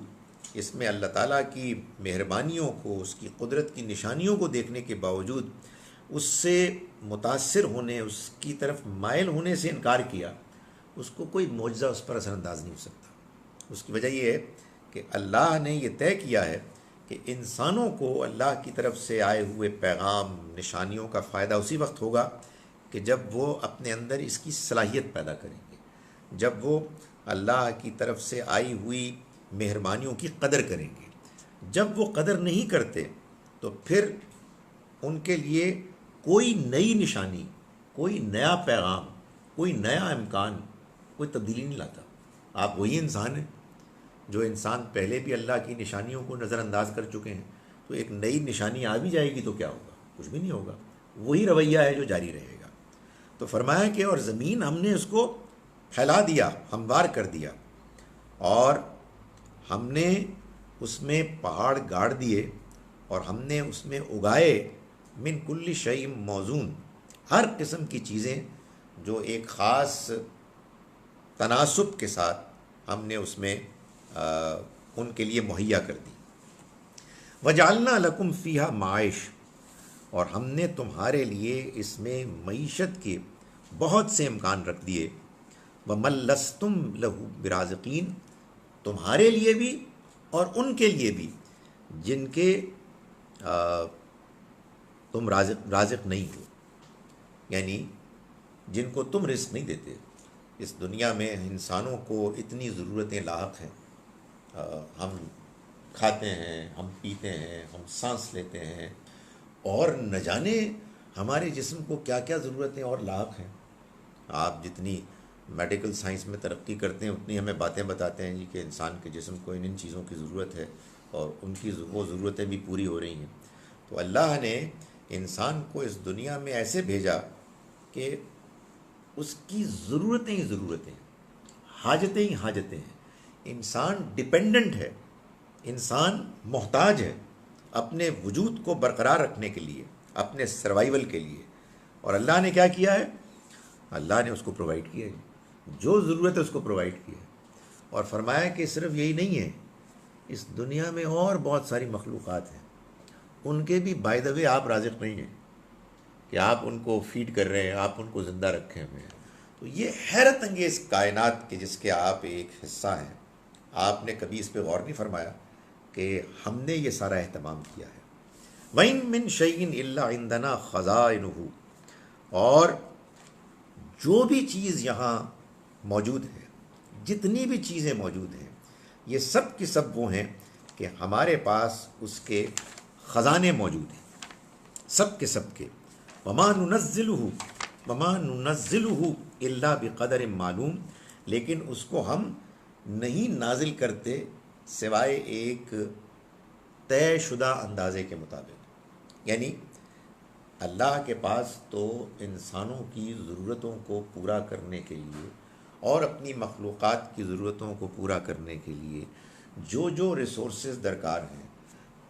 اس میں اللہ تعالیٰ کی مہربانیوں کو، اس کی قدرت کی نشانیوں کو دیکھنے کے باوجود اس سے متاثر ہونے، اس کی طرف مائل ہونے سے انکار کیا، اس کو کوئی معجزہ اس پر اثر انداز نہیں ہو سکتا. اس کی وجہ یہ ہے کہ اللہ نے یہ طے کیا ہے کہ انسانوں کو اللہ کی طرف سے آئے ہوئے پیغام، نشانیوں کا فائدہ اسی وقت ہوگا کہ جب وہ اپنے اندر اس کی صلاحیت پیدا کریں گے، جب وہ اللہ کی طرف سے آئی ہوئی مہربانیوں کی قدر کریں گے. جب وہ قدر نہیں کرتے تو پھر ان کے لیے کوئی نئی نشانی، کوئی نیا پیغام، کوئی نیا امکان، کوئی تبدیلی نہیں لاتا. آپ وہی انسان ہیں جو انسان پہلے بھی اللہ کی نشانیوں کو نظر انداز کر چکے ہیں، تو ایک نئی نشانی آ بھی جائے گی تو کیا ہوگا؟ کچھ بھی نہیں ہوگا. وہی رویہ ہے جو جاری رہے گا. تو فرمایا کہ اور زمین ہم نے اس کو پھیلا دیا، ہموار کر دیا، اور ہم نے اس میں پہاڑ گاڑ دیے، اور ہم نے اس میں اگائے من کل شیء موزون، ہر قسم کی چیزیں جو ایک خاص تناسب کے ساتھ ہم نے اس میں ان کے لیے مہیا کر دی. وجعلنا لکم فیہا معائش، اور ہم نے تمہارے لیے اس میں معیشت کے بہت سے امکان رکھ دیے. وَمَن لَسْتُمْ لَهُ بِرَازِقِينَ، تمہارے لیے بھی اور ان کے لیے بھی جن کے تم رازق نہیں ہو، یعنی جن کو تم رزق نہیں دیتے. اس دنیا میں انسانوں کو اتنی ضرورتیں لاحق ہیں، ہم کھاتے ہیں، ہم پیتے ہیں، ہم سانس لیتے ہیں، اور نہ جانے ہمارے جسم کو کیا کیا ضرورتیں اور لاحق ہیں. آپ جتنی میڈیکل سائنس میں ترقی کرتے ہیں اتنی ہمیں باتیں بتاتے ہیں جی کہ انسان کے جسم کو ان چیزوں کی ضرورت ہے، اور ان کی وہ ضرورتیں بھی پوری ہو رہی ہیں. تو اللہ نے انسان کو اس دنیا میں ایسے بھیجا کہ اس کی ضرورتیں ہی ضرورتیں، حاجتیں ہی حاجتیں ہیں. انسان ڈیپینڈنٹ ہے، انسان محتاج ہے اپنے وجود کو برقرار رکھنے کے لیے، اپنے سروائیول کے لیے. اور اللہ نے کیا کیا ہے؟ اللہ نے اس کو پرووائڈ کیا ہے، جو ضرورت ہے اس کو پرووائڈ کیا ہے. اور فرمایا کہ صرف یہی نہیں ہے، اس دنیا میں اور بہت ساری مخلوقات ہیں، ان کے بھی بائی دا وے آپ رازق نہیں ہیں کہ آپ ان کو فیڈ کر رہے ہیں، آپ ان کو زندہ رکھے ہوئے ہیں. تو یہ حیرت انگیز کائنات کے جس کے آپ ایک حصہ ہیں، آپ نے کبھی اس پہ غور نہیں فرمایا کہ ہم نے یہ سارا اہتمام کیا ہے. وَإِن مِّن شَيْءٍ إِلَّا عِندَنَا خَزَائِنُهُ، اور جو بھی چیز یہاں موجود ہے، جتنی بھی چیزیں موجود ہیں، یہ سب کی سب وہ ہیں کہ ہمارے پاس اس کے خزانے موجود ہیں، سب کے سب کے. وَمَا نُنَزِّلُهُ إِلَّا بِقَدَرٍ معلوم، لیکن اس کو ہم نہیں نازل کرتے سوائے ایک طے شدہ اندازے کے مطابق. یعنی اللہ کے پاس تو انسانوں کی ضرورتوں کو پورا کرنے کے لیے اور اپنی مخلوقات کی ضرورتوں کو پورا کرنے کے لیے جو جو ریسورسز درکار ہیں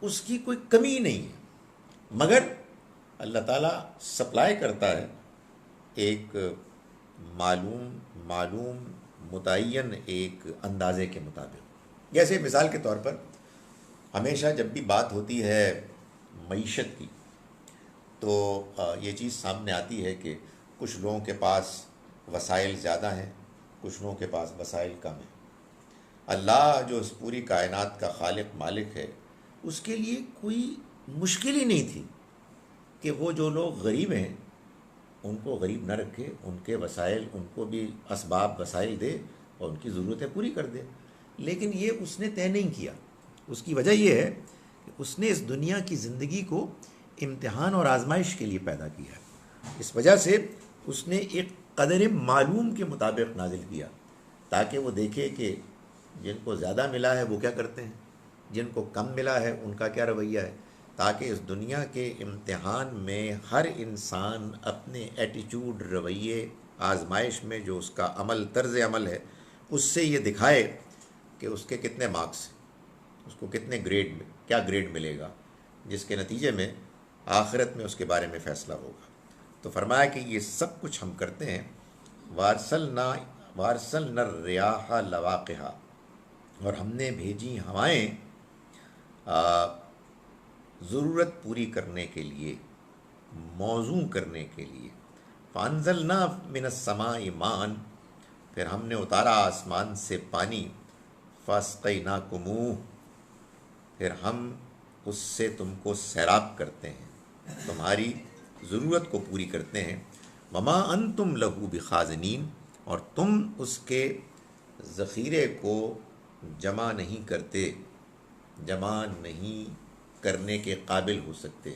اس کی کوئی کمی نہیں ہے، مگر اللہ تعالیٰ سپلائی کرتا ہے ایک معلوم متعین ایک اندازے کے مطابق. جیسے مثال کے طور پر ہمیشہ جب بھی بات ہوتی ہے معیشت کی تو یہ چیز سامنے آتی ہے کہ کچھ لوگوں کے پاس وسائل زیادہ ہیں، کچھ لوگوں کے پاس وسائل کم ہیں۔ اللہ جو اس پوری کائنات کا خالق مالک ہے، اس کے لیے کوئی مشکل ہی نہیں تھی کہ وہ جو لوگ غریب ہیں ان کو غریب نہ رکھے، ان کے وسائل، ان کو بھی اسباب وسائل دے اور ان کی ضرورتیں پوری کر دے۔ لیکن یہ اس نے طے نہیں کیا۔ اس کی وجہ یہ ہے کہ اس نے اس دنیا کی زندگی کو امتحان اور آزمائش کے لیے پیدا کیا ہے۔ اس وجہ سے اس نے ایک قدر معلوم کے مطابق نازل کیا تاکہ وہ دیکھے کہ جن کو زیادہ ملا ہے وہ کیا کرتے ہیں، جن کو کم ملا ہے ان کا کیا رویہ ہے، تاکہ اس دنیا کے امتحان میں ہر انسان اپنے ایٹیچیوڈ، رویے، آزمائش میں جو اس کا عمل، طرز عمل ہے، اس سے یہ دکھائے کہ اس کے کتنے مارکس ہیں، اس کو کتنے گریڈ میں کیا گریڈ ملے گا، جس کے نتیجے میں آخرت میں اس کے بارے میں فیصلہ ہوگا۔ تو فرمایا کہ یہ سب کچھ ہم کرتے ہیں۔ وارسلنا الریاح لواقحا، اور ہم نے بھیجی ہوائیں ضرورت پوری کرنے کے لیے، موزوں کرنے کے لیے۔ فانزلنا من السماء ماء، پھر ہم نے اتارا آسمان سے پانی، فاسقیناکموہ، پھر ہم اس سے تم کو سیراب کرتے ہیں، تمہاری ضرورت کو پوری کرتے ہیں۔ وما انتم لہ بخازنین، اور تم اس کے ذخیرے کو جمع نہیں کرتے، جمع نہیں کرنے کے قابل ہو سکتے۔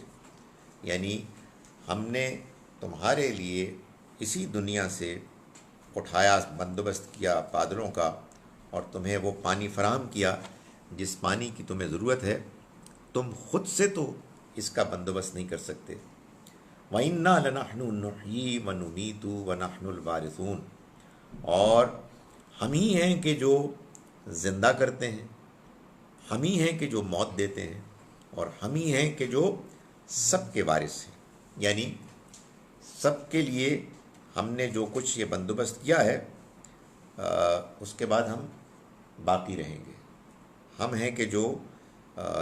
یعنی ہم نے تمہارے لیے اسی دنیا سے اٹھایا، بندوبست کیا بادلوں کا، اور تمہیں وہ پانی فراہم کیا جس پانی کی تمہیں ضرورت ہے، تم خود سے تو اس کا بندوبست نہیں کر سکتے۔ وَإِنَّا لَنَحْنُ نُحْيِي وَنُمِيتُ وَنَحْنُ الْوَارِثُونَ، اور ہم ہی ہیں کہ جو زندہ کرتے ہیں، ہم ہی ہیں کہ جو موت دیتے ہیں، اور ہم ہی ہیں کہ جو سب کے وارث ہیں۔ یعنی سب کے لیے ہم نے جو کچھ یہ بندوبست کیا ہے، اس کے بعد ہم باقی رہیں گے۔ ہم ہیں کہ جو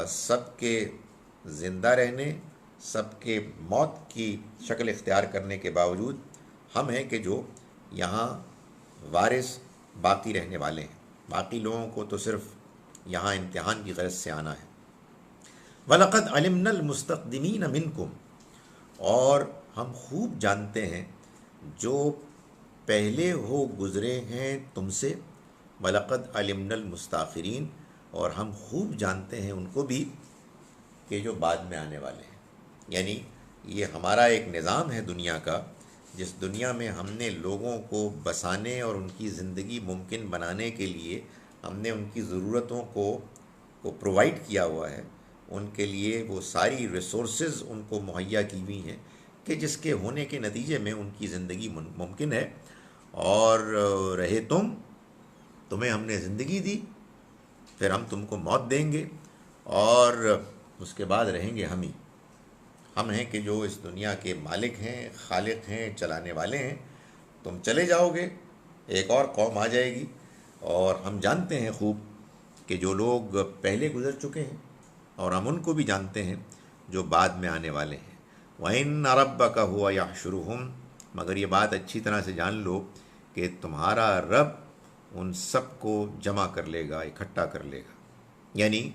سب کے زندہ رہنے، سب کے موت کی شکل اختیار کرنے کے باوجود ہم ہیں کہ جو یہاں وارث باقی رہنے والے ہیں۔ باقی لوگوں کو تو صرف یہاں امتحان کی غرض سے آنا ہے۔ وَلَقَدْ عَلِمْنَا الْمُسْتَقْدِمِينَ مِنْكُمْ، اور ہم خوب جانتے ہیں جو پہلے ہو گزرے ہیں تم سے۔ وَلَقَدْ عَلِمْنَا الْمُسْتَأْخِرِينَ، اور ہم خوب جانتے ہیں ان کو بھی کہ جو بعد میں آنے والے ہیں۔ یعنی یہ ہمارا ایک نظام ہے دنیا کا، جس دنیا میں ہم نے لوگوں کو بسانے اور ان کی زندگی ممکن بنانے کے لیے ہم نے ان کی ضرورتوں کو پرووائڈ کیا ہوا ہے، ان کے لیے وہ ساری ریسورسز ان کو مہیا کی ہوئی ہیں کہ جس کے ہونے کے نتیجے میں ان کی زندگی ممکن ہے۔ اور رہے تمہیں ہم نے زندگی دی، پھر ہم تم کو موت دیں گے، اور اس کے بعد رہیں گے ہم ہیں کہ جو اس دنیا کے مالک ہیں، خالق ہیں، چلانے والے ہیں۔ تم چلے جاؤ گے، ایک اور قوم آ جائے گی، اور ہم جانتے ہیں خوب کہ جو لوگ پہلے گزر چکے ہیں، اور ہم ان کو بھی جانتے ہیں جو بعد میں آنے والے ہیں۔ وَإِنَّ رَبَّكَ هُوَ يَحْشُرُهُمْ، مگر یہ بات اچھی طرح سے جان لو کہ تمہارا رب ان سب کو جمع کر لے گا، اکٹھا کر لے گا۔ یعنی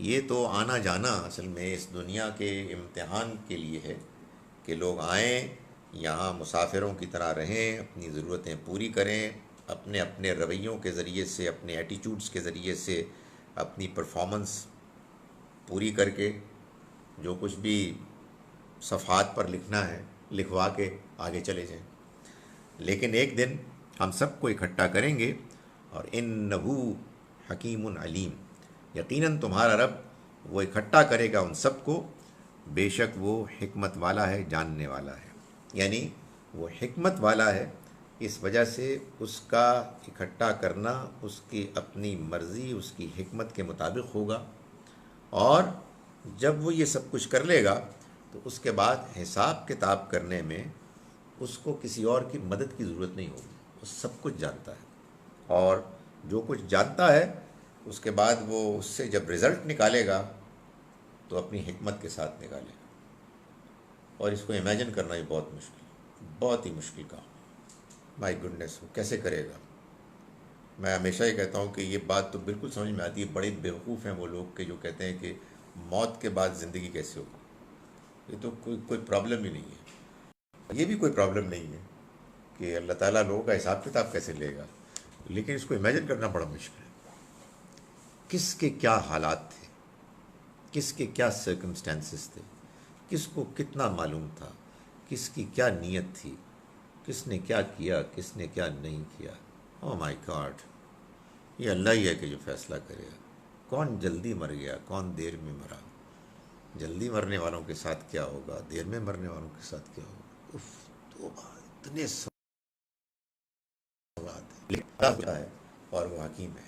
یہ تو آنا جانا اصل میں اس دنیا کے امتحان کے لیے ہے کہ لوگ آئیں، یہاں مسافروں کی طرح رہیں، اپنی ضرورتیں پوری کریں، اپنے اپنے رویوں کے ذریعے سے، اپنے ایٹیچیوڈز کے ذریعے سے اپنی پرفارمنس پوری کر کے جو کچھ بھی صفحات پر لکھنا ہے لکھوا کے آگے چلے جائیں۔ لیکن ایک دن ہم سب کو اکٹھا کریں گے، اور انہو حکیم علیم، یقیناً تمہارا رب وہ اکٹھا کرے گا ان سب کو، بے شک وہ حکمت والا ہے، جاننے والا ہے۔ یعنی وہ حکمت والا ہے، اس وجہ سے اس کا اکٹھا کرنا اس کی اپنی مرضی، اس کی حکمت کے مطابق ہوگا، اور جب وہ یہ سب کچھ کر لے گا تو اس کے بعد حساب کتاب کرنے میں اس کو کسی اور کی مدد کی ضرورت نہیں ہوگی، وہ سب کچھ جانتا ہے، اور جو کچھ جانتا ہے اس کے بعد وہ اس سے جب رزلٹ نکالے گا تو اپنی حکمت کے ساتھ نکالے گا، اور اس کو امیجن کرنا بھی بہت ہی مشکل کام. مائی گڈنس، وہ کیسے کرے گا؟ میں ہمیشہ ہی کہتا ہوں کہ یہ بات تو بالکل سمجھ میں آتی ہے. بڑے بیوقوف ہیں وہ لوگ کہ جو کہتے ہیں کہ موت کے بعد زندگی کیسے ہوگی. یہ تو کوئی پرابلم ہی نہیں ہے. یہ بھی کوئی پرابلم نہیں ہے کہ اللہ تعالیٰ لوگوں کا حساب کتاب کیسے لے گا، لیکن اس کو امیجن کرنا بڑا مشکل ہے. کس کے کیا حالات تھے، کس کے کیا سرکمسٹانسز تھے، کس کو کتنا معلوم تھا، کس کی کیا نیت تھی، کس نے کیا کیا، کس نے کیا نہیں کیا. او مائی گاڈ، یہ اللہ ہی ہے کہ جو فیصلہ کرے گا. کون جلدی مر گیا، کون دیر میں مرا، جلدی مرنے والوں کے ساتھ کیا ہوگا، دیر میں مرنے والوں کے ساتھ کیا ہوگا. اف، توبہ، اتنے سوالات ہیں. اور وہ حکیم ہے.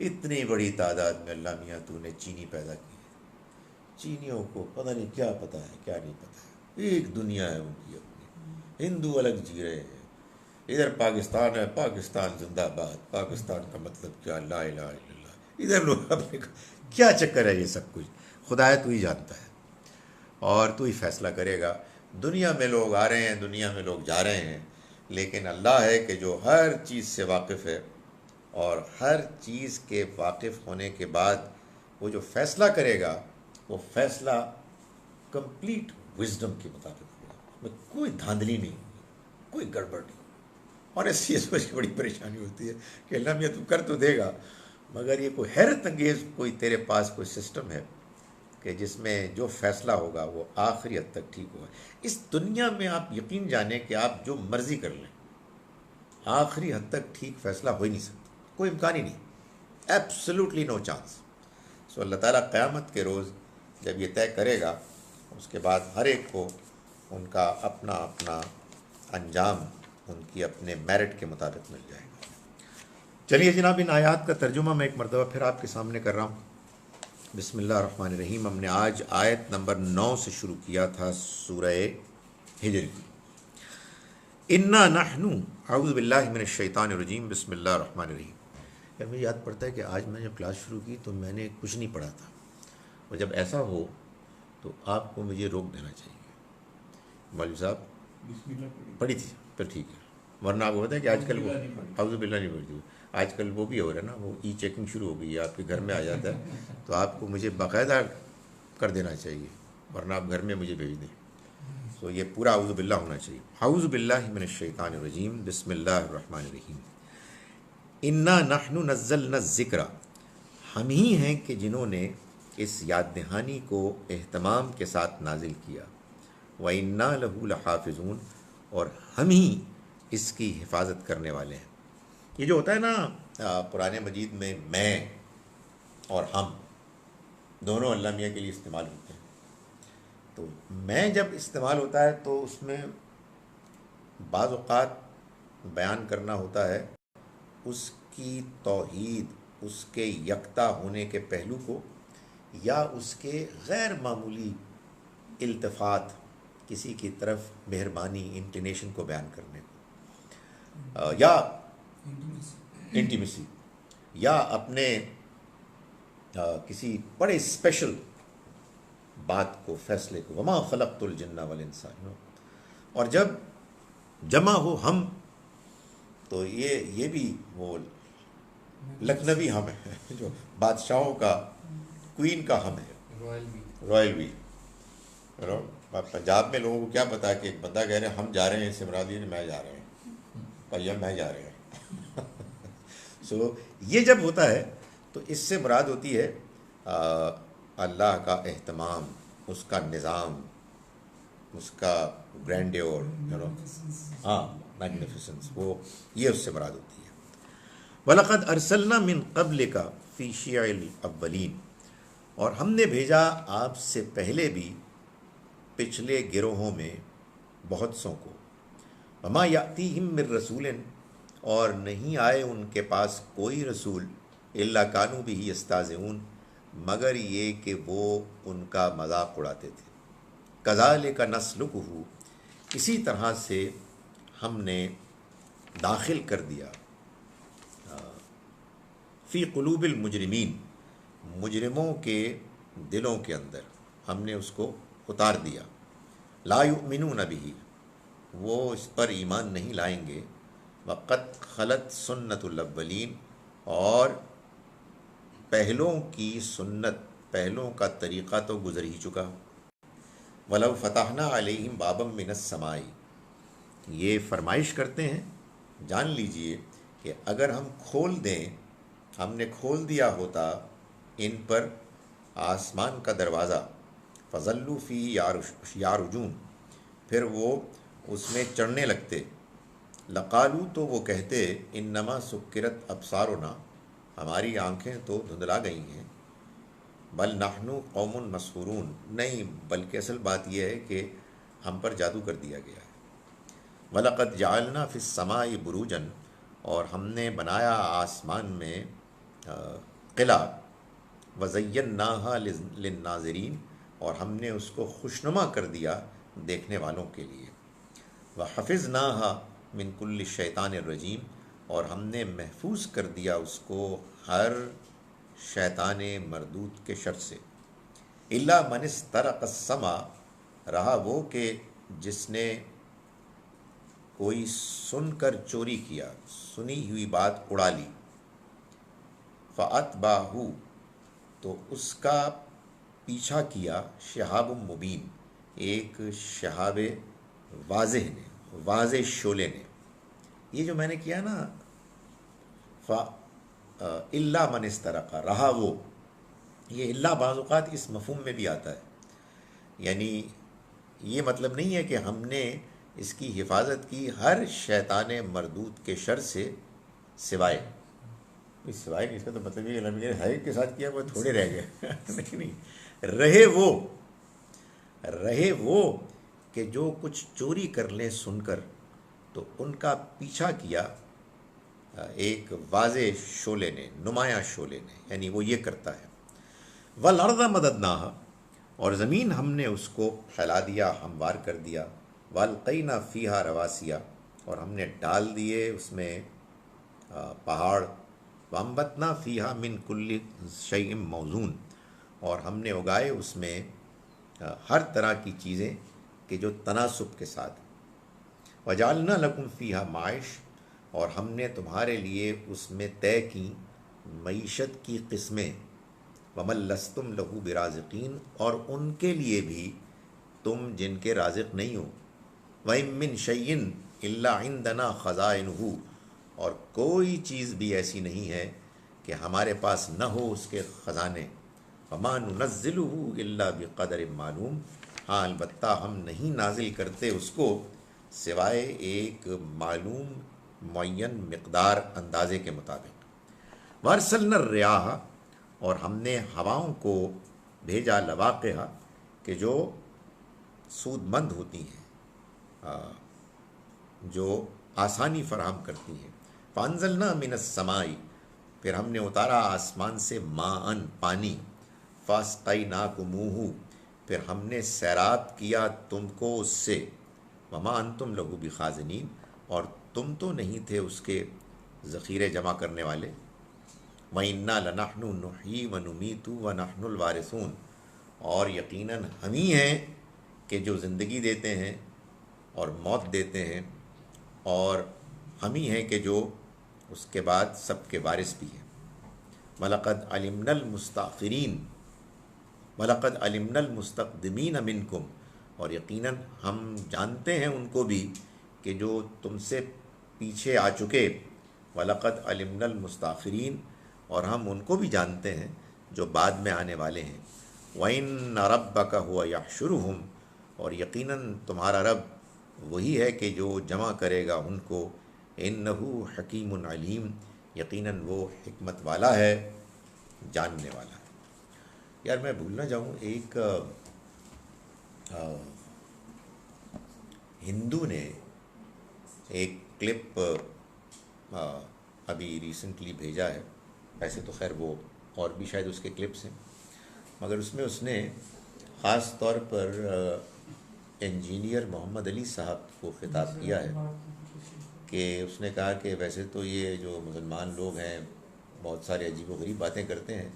اتنی بڑی تعداد میں اللہ میاں تو نے چینی پیدا کی ہے. چینیوں کو پتہ نہیں کیا پتہ ہے، کیا نہیں پتہ ہے. ایک دنیا ہے ان کی اپنی. ہندو الگ جی رہے ہیں، ادھر پاکستان ہے، پاکستان زندہ باد، پاکستان کا مطلب کیا، لا الہ الا اللہ. ادھر لوگ اپنے کیا چکر ہے یہ سب کچھ. خدا ہے تو ہی جانتا ہے، اور تو ہی فیصلہ کرے گا. دنیا میں لوگ آ رہے ہیں، دنیا میں لوگ جا رہے ہیں، لیکن اللہ ہے کہ جو ہر چیز سے واقف ہے، اور ہر چیز کے واقف ہونے کے بعد وہ جو فیصلہ کرے گا وہ فیصلہ کمپلیٹ وزڈم کے مطابق ہوگا. اس میں کوئی دھاندلی نہیں ہوگی، کوئی گڑبڑ نہیں. اور ایسی سوچ کی بڑی پریشانی ہوتی ہے کہ اللہ میاں تو کر تو دے گا، مگر یہ کوئی حیرت انگیز کوئی تیرے پاس کوئی سسٹم ہے کہ جس میں جو فیصلہ ہوگا وہ آخری حد تک ٹھیک ہوگا. اس دنیا میں آپ یقین جانیں کہ آپ جو مرضی کر لیں، آخری حد تک ٹھیک فیصلہ ہو ہی نہیں سکتا. کوئی امکان ہی نہیں. Absolutely no chance. سو اللہ تعالیٰ قیامت کے روز جب یہ طے کرے گا، اس کے بعد ہر ایک کو ان کا اپنا اپنا انجام ان کی اپنے میرٹ کے مطابق مل جائے گا. چلیے جناب، ان آیات کا ترجمہ میں ایک مرتبہ پھر آپ کے سامنے کر رہا ہوں. بسم اللہ الرحمن الرحیم. ہم نے آج آیت نمبر 9 سے شروع کیا تھا سورہ ہجر کی. انا نحن، اعوذ باللہ من الشیطان الرجیم، بسم اللہ الرحمن الرحیم. یار مجھے یاد پڑتا ہے کہ آج میں جب کلاس شروع کی تو میں نے کچھ نہیں پڑھا تھا، اور جب ایسا ہو تو آپ کو مجھے روک دینا چاہیے. مولوی صاحب پڑھی تھی پھر ٹھیک ہے، ورنہ آپ کو پتہ ہے کہ آج کل وہ اعوذ باللہ نہیں پڑھتی. آج کل وہ بھی ہو رہا ہے نا، وہ ای چیکنگ شروع ہو گئی ہے، آپ کے گھر میں آ جاتا ہے. تو آپ کو مجھے باقاعدہ کر دینا چاہیے، ورنہ آپ گھر میں مجھے بھیج دیں. تو یہ پورا اعوذ باللہ ہونا چاہیے. اعوذ باللہ من الشیطان الرجیم، بسم اللہ الرحمن الرحیم. انا نحن نزلنا الذکر، ہم ہی ہیں کہ جنہوں نے اس یاد دہانی کو اہتمام کے ساتھ نازل کیا. وَإِنَّا لَهُ لَحَافِظُونَ، اور ہم ہی اس کی حفاظت کرنے والے ہیں. یہ جو ہوتا ہے نا قرآن مجید میں میں اور ہم دونوں اللہ میاں کے لیے استعمال ہوتے ہیں. تو میں جب استعمال ہوتا ہے تو اس میں بعض اوقات بیان کرنا ہوتا ہے اس کی توحید، اس کے یکتا ہونے کے پہلو کو، یا اس کے غیر معمولی التفات، کسی کی طرف مہربانی، انٹینیشن کو بیان کرنے کو، یا انٹیمیسی، یا اپنے کسی بڑے اسپیشل بات کو، فیصلے کو. وما خلقت الجن والانس. اور جب جمع ہو ہم، تو یہ بھی وہ لکھنوی ہم ہے جو بادشاہوں کا، کوئین کا ہم ہے، رائل وی. پنجاب میں لوگوں کو کیا پتا کہ ایک بندہ کہہ رہے ہیں ہم جا رہے ہیں، اس سے مراد یہ میں جا رہے ہیں، بھیا میں جا رہے ہیں. سو یہ جب ہوتا ہے تو اس سے مراد ہوتی ہے اللہ کا اہتمام، اس کا نظام، اس کا گرینڈیور، ہاں میگنیفیسنس، وہ یہ اس سے مراد ہوتی ہے. وَلَقَدْ أَرْسَلْنَا مِن قَبْلِكَ فِي شِيَعِ الْأَوَّلِينَ، اور ہم نے بھیجا آپ سے پہلے بھی پچھلے گروہوں میں بہت سوں کو. وَمَا يَأْتِيهِم مِّن رَّسُولٍ، اور نہیں آئے ان کے پاس کوئی رسول، إِلَّا كَانُوا بِهِ يَسْتَهْزِئُونَ، مگر یہ کہ وہ ان کا مذاق اڑاتے تھے. كَذَلِكَ نَسْلُكُهُ، اسی طرح سے ہم نے داخل کر دیا فی قلوب المجرمین، مجرموں کے دلوں کے اندر. ہم نے اس کو اتار دیا. لا یؤمنون بہ، وہ اس پر ایمان نہیں لائیں گے. وقد خلت سنت الاولین، اور پہلوں کی سنت، پہلوں کا طریقہ تو گزر ہی چکا. وَلَوْ فَتَحْنَا عَلَيْهِمْ بَابًا مِّنَ السَّمَاءِ، یہ فرمائش کرتے ہیں، جان لیجئے کہ اگر ہم کھول دیں، ہم نے کھول دیا ہوتا ان پر آسمان کا دروازہ، فَظَلُّوا فِيهِ يَعْرُجُونَ، پھر وہ اس میں چڑھنے لگتے. لقالو، تو وہ کہتے، انما سکرت ابصارنا، ہماری آنکھیں تو دھندلا گئی ہیں. بل نحن قوم مسحورون، نہیں بلکہ اصل بات یہ ہے کہ ہم پر جادو کر دیا گیا ہے. وَلَقَدْ جَعَلْنَا فِي السَّمَاءِ بُرُوجًا، اور ہم نے بنایا آسمان میں قلعہ. وَزَيَّنَّاهَا لِلنَّاظِرِينَ، اور ہم نے اس کو خوشنما کر دیا دیکھنے والوں کے لیے. وَحَفِظْنَاهَا مِنْ كُلِّ الشَّيْطَانِ الرَّجِيمِ، اور ہم نے محفوظ کر دیا اس کو ہر شیطان مردود کے شر سے. إِلَّا مَنِ اسْتَرَقَ السَّمْعَ، رہا وہ کہ جس نے کوئی سن کر چوری کیا، سنی ہوئی بات اڑا لی. فَأَتْبَعَهُ، تو اس کا پیچھا کیا، شہاب مبین، ایک شہاب واضح نے، واضح شعلے نے. یہ جو میں نے کیا نا، إِلَّا مَنِ اسْتَرَقَ، رہا وہ، یہ اللہ بعض اوقات اس مفہوم میں بھی آتا ہے. یعنی یہ مطلب نہیں ہے کہ ہم نے اس کی حفاظت کی ہر شیطان مردود کے شر سے، سوائے سوائے اس کا تو مطلب یہ ہے کے ساتھ کیا وہ تھوڑے رہ گئے نہیں، رہے وہ کہ جو کچھ چوری کر لیں سن کر، تو ان کا پیچھا کیا ایک واضح شعلے نے، نمایاں شعلے نے. یعنی وہ یہ کرتا ہے. وَالْأَرْضَ مَدَدْنَاهَا، اور زمین ہم نے اس کو پھیلا دیا، ہموار کر دیا. وَأَلْقَيْنَا فِيهَا رَوَاسِيَ، اور ہم نے ڈال دیے اس میں پہاڑ. وَأَنبَتْنَا فِيهَا مِنْ كُلِّ شَيْءٍ مَوْزُونٍ، اور ہم نے اگائے اس میں ہر طرح کی چیزیں کہ جو تناسب کے ساتھ. وَجَعَلْنَا لَكُمْ فِيهَا مَعِيشَ، اور ہم نے تمہارے لیے اس میں طے کی معیشت کی قسمیں. وَمَن لَّسْتُمْ لَهُ بِرَازِقِينَ، اور ان کے لیے بھی تم جن کے رازق نہیں ہو. وَإِن مِّن شَيْءٍ إِلَّا عِندَنَا خَزَائِنُهُ، اور کوئی چیز بھی ایسی نہیں ہے کہ ہمارے پاس نہ ہو اس کے خزانے. وَمَا نُنَزِّلُهُ إِلَّا بِقَدَرٍ مَّعْلُومٍ، ہاں البتہ ہم نہیں نازل کرتے اس کو سوائے ایک معلوم معین مقدار، اندازے کے مطابق. وَأَرْسَلْنَا الرِّيَاحَ، اور ہم نے ہواؤں کو بھیجا، لواقع، کہ جو سود مند ہوتی ہیں، جو آسانی فراہم کرتی ہیں. فَأَنزَلْنَا مِنَ السَّمَاءِ، پھر ہم نے اتارا آسمان سے ماءً، پانی. فَأَسْقَيْنَاكُمُوهُ، پھر ہم نے سیراب کیا تم کو اس سے. وَمَا أَنْتُمْ لَهُ بِخَازِنِينَ، اور تم تو نہیں تھے اس کے ذخیرے جمع کرنے والے. وَإِنَّا لَنَحْنُ نُحْيِي وَنُمِيتُ وَنَحْنُ الْوَارِثُونَ، اور یقیناً ہم ہی ہیں کہ جو زندگی دیتے ہیں اور موت دیتے ہیں، اور ہم ہی ہیں کہ جو اس کے بعد سب کے وارث بھی ہیں. وَلَقَدْ عَلِمْنَا الْمُسْتَأْخِرِينَ وَلَقَدْ عَلِمْنَا الْمُسْتَقْدِمِينَ مِنْكُمْ، اور یقیناً ہم جانتے ہیں ان کو بھی کہ جو تم سے پیچھے آ چکے. وَلَقَدْ عَلِمْنَا الْمُسْتَأْخِرِينَ، اور ہم ان کو بھی جانتے ہیں جو بعد میں آنے والے ہیں. وَإِنَّ رَبَّكَ هُوَ يَحْشُرُهُمْ، اور یقیناً تمہارا رب وہی ہے کہ جو جمع کرے گا ان کو. إِنَّهُ حَكِيمٌ عَلِيمٌ، یقیناً وہ حکمت والا ہے، جاننے والا ہے. یار میں بھول نہ جاؤں، ایک ہندو نے ایک کلپ ابھی ریسنٹلی بھیجا ہے. ویسے تو خیر وہ اور بھی شاید اس کے کلپس ہیں، مگر اس میں اس نے خاص طور پر انجینئر محمد علی صاحب کو خطاب کیا ہے کہ اس نے کہا کہ ویسے تو یہ جو مسلمان لوگ ہیں بہت سارے عجیب و غریب باتیں کرتے ہیں،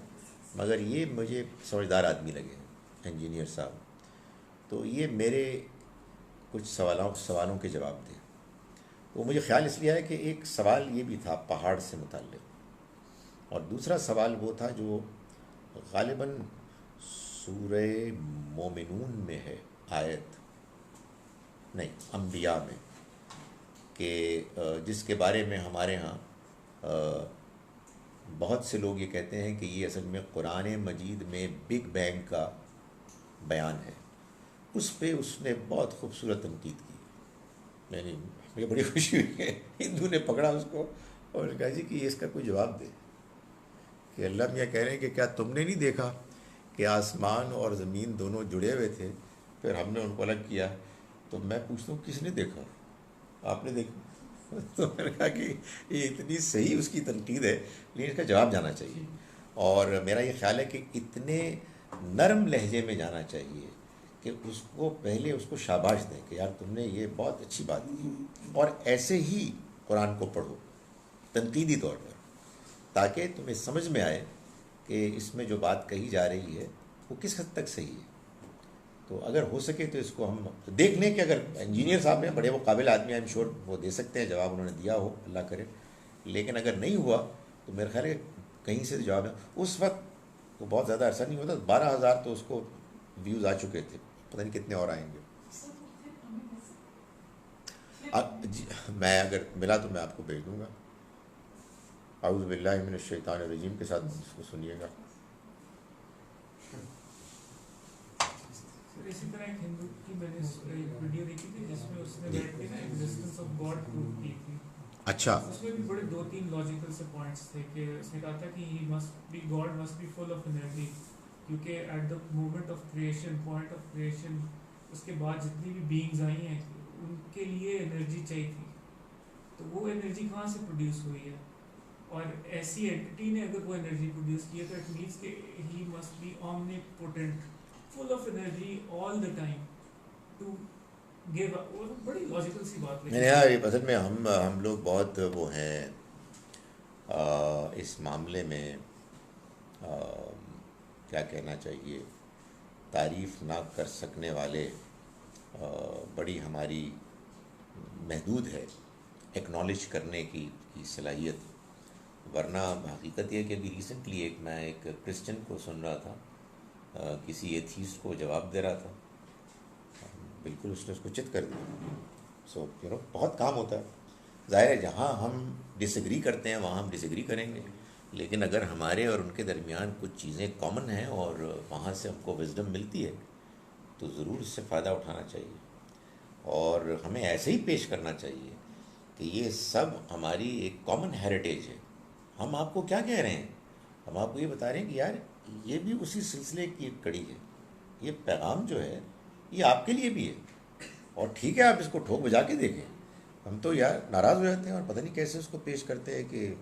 مگر یہ مجھے سمجھدار آدمی لگے. انجینئر صاحب. تو یہ میرے کچھ سوالوں کے جواب تھے. وہ مجھے خیال اس لیے آیا کہ ایک سوال یہ بھی تھا پہاڑ سے متعلق, اور دوسرا سوال وہ تھا جو غالباً سورہ مومنون میں ہے, آیت نہیں انبیاء میں, کہ جس کے بارے میں ہمارے ہاں بہت سے لوگ یہ کہتے ہیں کہ یہ اصل میں قرآن مجید میں بگ بینگ کا بیان ہے. اس پہ اس نے بہت خوبصورت تنقید کی. یعنی مجھے بڑی خوشی ہوئی کہ ہندو نے پکڑا اس کو اور کہا جی کہ اس کا کوئی جواب دے, کہ اللہ میاں کہہ رہے ہیں کہ کیا تم نے نہیں دیکھا کہ آسمان اور زمین دونوں جڑے ہوئے تھے, پھر ہم نے ان کو الگ کیا. تو میں پوچھتا ہوں کس نے دیکھا؟ آپ نے دیکھا؟ تو میں نے کہا کہ یہ اتنی صحیح اس کی تنقید ہے, لیکن اس کا جواب جانا چاہیے. اور میرا یہ خیال ہے کہ اتنے نرم لہجے میں جانا چاہیے کہ اس کو پہلے اس کو شاباش دیں کہ یار تم نے یہ بہت اچھی بات کی, اور ایسے ہی قرآن کو پڑھو تنقیدی طور پر, تاکہ تمہیں سمجھ میں آئے کہ اس میں جو بات کہی جا رہی ہے وہ کس حد تک صحیح ہے. تو اگر ہو سکے تو اس کو ہم دیکھ لیں کہ اگر انجینئر صاحب ہیں, بڑے وہ قابل آدمی ہیں, آئی ایم شیور وہ دے سکتے ہیں جواب, انہوں نے دیا ہو اللہ کرے. لیکن اگر نہیں ہوا تو میرا خیال ہے کہیں سے جواب ہے. اس وقت وہ بہت زیادہ عرصہ نہیں ہوتا, 12,000 تو اس کو ویوز آ چکے تھے, پتہ نہیں کتنے اور آئیں گے. جی میں اگر ملا تو میں آپ کو بھیج دوں گا. اعوذ باللہ من الشیطان الرجیم کے ساتھ اس کو سنیے گا. اسی طرح ایک ہندو کی میں نے ایک ویڈیو دیکھی تھی جس میں اس نے بیٹھ کے نا ایگزسٹنس آف گاڈ پروو کی تھی. اچھا, اس میں بھی بڑے 2-3 لاجیکل سے پوائنٹس تھے کہ اس نے کہا تھا کہ he must be God must be full of energy, کیونکہ at the moment of creation, point of creation, اس کے بعد جتنی بھی بینگز آئی ہیں ان کے لیے انرجی چاہیے تھی. تو وہ انرجی کہاں سے پروڈیوس ہوئی ہے, اور ایسی اینٹی نے اگر وہ انرجی پروڈیوس کی ہے تو اٹ مینس کہ he must be omnipotent, full of energy all the time to give up. وہ بڑی لاجیکل سی بات میں نے یار اصل میں ہم لوگ بہت وہ ہیں اس معاملے میں, کیا کہنا چاہیے, تعریف نہ کر سکنے والے, بڑی ہماری محدود ہے ایکنالج کرنے کی صلاحیت. ورنہ حقیقت یہ ہے کہ ابھی ریسنٹلی میں ایک کرسچن کو سن رہا تھا, کسی ایتھیسٹ کو جواب دے رہا تھا, بالکل اس نے اس کو چت کر دیا. سو بہت کام ہوتا ہے. ظاہر ہے جہاں ہم ڈس ایگری کرتے ہیں وہاں ہم ڈس ایگری کریں گے, لیکن اگر ہمارے اور ان کے درمیان کچھ چیزیں کامن ہیں اور وہاں سے ہم کو وزڈم ملتی ہے تو ضرور اس سے فائدہ اٹھانا چاہیے, اور ہمیں ایسے ہی پیش کرنا چاہیے کہ یہ سب ہماری ایک کامن ہیریٹیج ہے. ہم آپ کو کیا کہہ رہے ہیں, ہم آپ کو یہ بتا رہے ہیں کہ یار یہ بھی اسی سلسلے کی ایک کڑی ہے. یہ پیغام جو ہے یہ آپ کے لیے بھی ہے, اور ٹھیک ہے آپ اس کو ٹھوک بجا کے دیکھیں. ہم تو یار ناراض ہو جاتے ہیں اور پتہ نہیں کیسے اس کو پیش کرتے ہیں کہ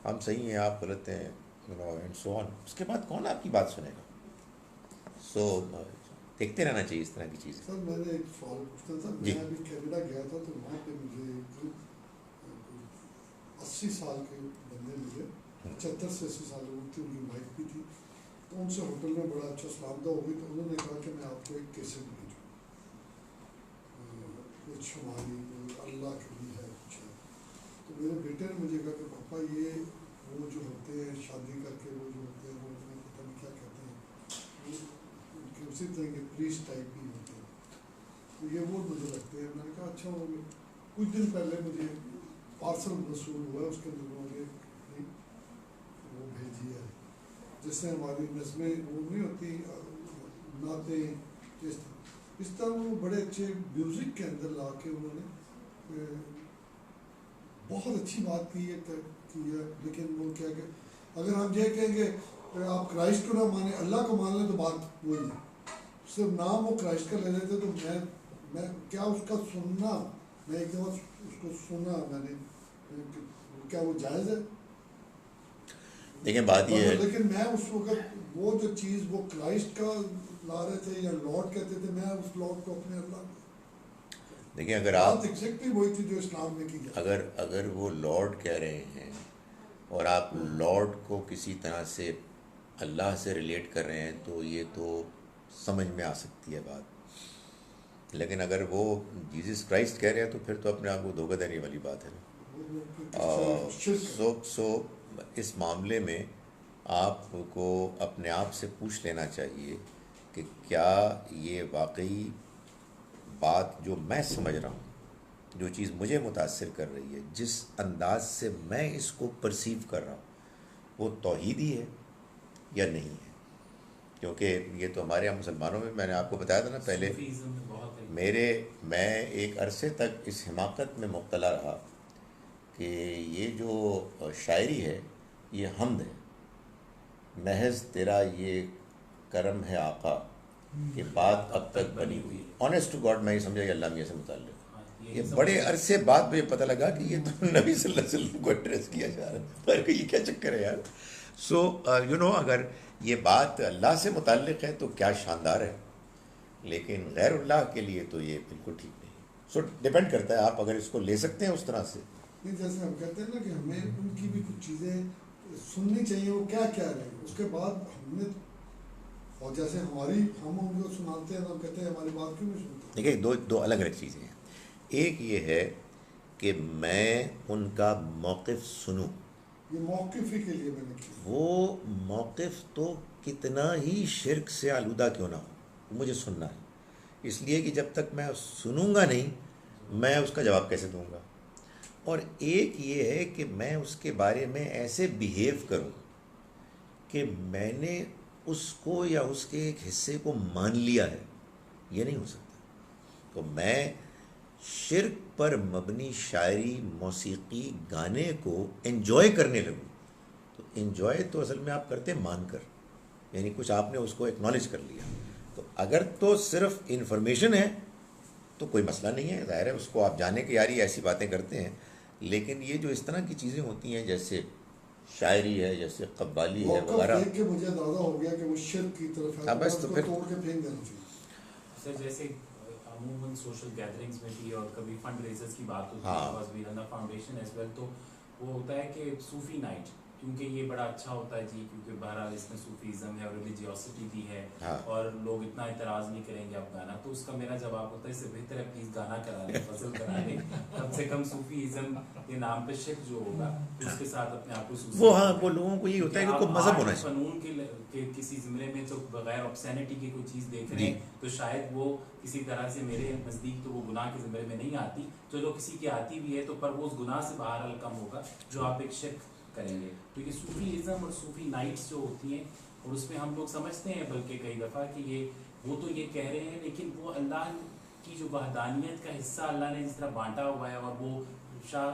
ہم صحیح ہیں آپ غلط ہیں, اینڈ سو آن. اس کے بعد کون آپ کی بات سنے گا؟ سو دیکھتے رہنا چاہیے اس طرح کی چیزیں. سر میں نے ایک سوال پوچھنا تھا. میں ابھی کینیڈا گیا تھا تو وہاں پہ مجھے 80 سال کے بندے ملے, 75 سے 80 سال عمر تھی, ان کی وائف بھی تھی. تو ان سے ہوٹل میں بڑا اچھا سلام دعا ہو گئی. تو انہوں نے کہا کہ میں آپ کو ایک کیسٹ بھیجوں, کچھ ہماری اللہ کے لیے ہے کچھ ہے. تو میرے بیٹے نے مجھے کہا کہ پاپا یہ وہ جو ہوتے ہیں شادی کر کے وہ جو ہوتے ہیں وہ پتہ نہیں کیا کہتے ہیں, ان کے اسی طرح کے پریس ٹائپ بھی ہوتے ہیں, تو یہ وہ مجھے لگتے ہیں. میں نے کہا اچھا ہو گیا. کچھ دن پہلے مجھے پارسل موصول ہوا ہے, اس کے اندر انہوں نے وہ بھیجی ہے جس سے ہماری نظمیں وہ نہیں ہوتی نعتیں, اس طرح وہ بڑے اچھے میوزک کے اندر لا کے انہوں نے بہت اچھی بات کی ہے. لیکن وہ کیا کہ اگر ہم یہ کہیں گے آپ کرائسٹ کو نہ مانیں اللہ کو مان لیں تو بات وہی ہے, صرف نام وہ کرائسٹ کا لے لیتے. تو میں کیا اس کا سننا, میں ایک دفعہ اس کو سنا میں نے, کیا وہ جائز ہے؟ دیکھیں بات یہ ہے, لیکن میں اس وقت وہ جو چیز وہ کرائسٹ کا لا رہے تھے یا لارڈ کہتے تھے, میں اس لارڈ کو اپنے اللہ دیکھیں اگر آپ ایگزیکٹلی وہی تھی جو اسلام میں کی جائے. اگر وہ لارڈ کہہ رہے ہیں اور آپ لارڈ کو کسی طرح سے اللہ سے ریلیٹ کر رہے ہیں تو یہ تو سمجھ میں آ سکتی ہے بات، لیکن اگر وہ جیزس کرائسٹ کہہ رہے ہیں تو پھر تو اپنے آپ کو دھوکہ دینے والی بات ہے نا۔ سو اس معاملے میں آپ کو اپنے آپ سے پوچھ لینا چاہیے کہ کیا یہ واقعی بات جو میں سمجھ رہا ہوں، جو چیز مجھے متاثر کر رہی ہے، جس انداز سے میں اس کو پرسیو کر رہا ہوں، وہ توحیدی ہے یا نہیں ہے۔ کیونکہ یہ تو ہمارے یہاں مسلمانوں میں نے آپ کو بتایا تھا نا پہلے، صوفیزم میں بہت ہے۔ میں ایک عرصے تک اس حماقت میں مبتلا رہا کہ یہ جو شاعری ہے یہ حمد ہے، محض تیرا یہ کرم ہے آقا کہ بات اب تک بنی ہوئی۔ آنیسٹ ٹو گاڈ میں یہ سمجھا کہ اللہ میاں سے متعلق، یہ بڑے عرصے بعد مجھے پتہ لگا کہ یہ تو نبی صلی اللہ علیہ وسلم کو ایڈریس کیا جا رہا ہے، یہ کیا چکر ہے یار۔ سو اگر یہ بات اللہ سے متعلق ہے تو کیا شاندار ہے، لیکن غیر اللہ کے لیے تو یہ بالکل ٹھیک نہیں۔ سو ڈپینڈ کرتا ہے، آپ اگر اس کو لے سکتے ہیں اس طرح سے۔ نہیں، جیسے ہم کہتے ہیں نا کہ ہمیں ان کی بھی کچھ چیزیں سننی چاہیے، وہ کیا کیا رہے اس کے بعد ہم نے، اور جیسے ہم ان کو سناتے ہیں تو ہم کہتے ہیں ہماری بات کیوں نہیں سنتے۔ دیکھیے دو الگ الگ چیزیں ہیں۔ ایک یہ ہے کہ میں ان کا موقف سنوں، یہ موقف ہی کے لیے میں نے کیا، وہ موقف تو کتنا ہی شرک سے آلودہ کیوں نہ ہو، مجھے سننا ہے، اس لیے کہ جب تک میں سنوں گا نہیں میں اس کا جواب کیسے دوں گا۔ اور ایک یہ ہے کہ میں اس کے بارے میں ایسے بیہیو کروں کہ میں نے اس کو یا اس کے ایک حصے کو مان لیا ہے، یہ نہیں ہو سکتا۔ تو میں شرک پر مبنی شاعری، موسیقی، گانے کو انجوائے کرنے لگوں، تو انجوائے تو اصل میں آپ کرتے مان کر، یعنی کچھ آپ نے اس کو ایکنالج کر لیا۔ تو اگر تو صرف انفارمیشن ہے تو کوئی مسئلہ نہیں ہے، ظاہر ہے اس کو آپ جانے کے یاری ایسی باتیں کرتے ہیں، لیکن یہ جو اس طرح کی چیزیں ہوتی ہیں جیسے شاعری ہے، جیسے قوالی ہے موقف وغیرہ، دیکھ کے مجھے اندازہ ہو گیا کہ وہ شرک کی طرف ہے، بس اس تو کو پھر توڑ کے پھینک دینا چاہیے۔ سر جیسے عموماً سوشل گیدرنگز میں بھی اور کبھی فنڈ ریزرز کی بات ہوتی ہاں۔ ہے، بس ویرندا فاؤنڈیشن ایز ویل، تو وہ ہوتا ہے کہ صوفی نائٹ، کیونکہ یہ بڑا اچھا ہوتا ہے جی، کیونکہ بہرحال اس میں صوفیزم ہے اور ریلیجیوسٹی بھی ہے، ہاں۔ اور لوگ اتنا اعتراض نہیں کریں گے آپ گانا، تو اس کا میرا جواب ہوتا ہے اس سے بہتر ہے پلیز گانا کرا لیں، غزل کرا لیں، کم سے کم صوفیزم کے نام پہ شرک جو ہوگا اس کے ساتھ اپنے آپ کو وہ ہاں وہ لوگوں کو یہ ہوتا ہے کہ کوئی مذہب ہونا چاہیے۔ فنون کے کسی زمرے میں تو بغیر آبسینٹی کی کوئی چیز دیکھ رہے ہیں تو شاید وہ کسی طرح سے میرے نزدیک تو وہ گناہ کے زمرے میں نہیں آتی، تو جو کسی کی آتی بھی ہے تو پر وہ اس گناہ سے بہرحال کم ہوگا جو آپ ایک شرک کریں گے۔ تو یہ صوفیزم اور صوفی نائٹس جو ہوتی ہیں، اور اس میں ہم لوگ سمجھتے ہیں بلکہ کئی دفعہ کہ وہ تو یہ کہہ رہے ہیں، لیکن وہ اللہ کی جو وحدانیت کا حصہ اللہ نے جس طرح بانٹا ہوا ہے، اور وہ شاہ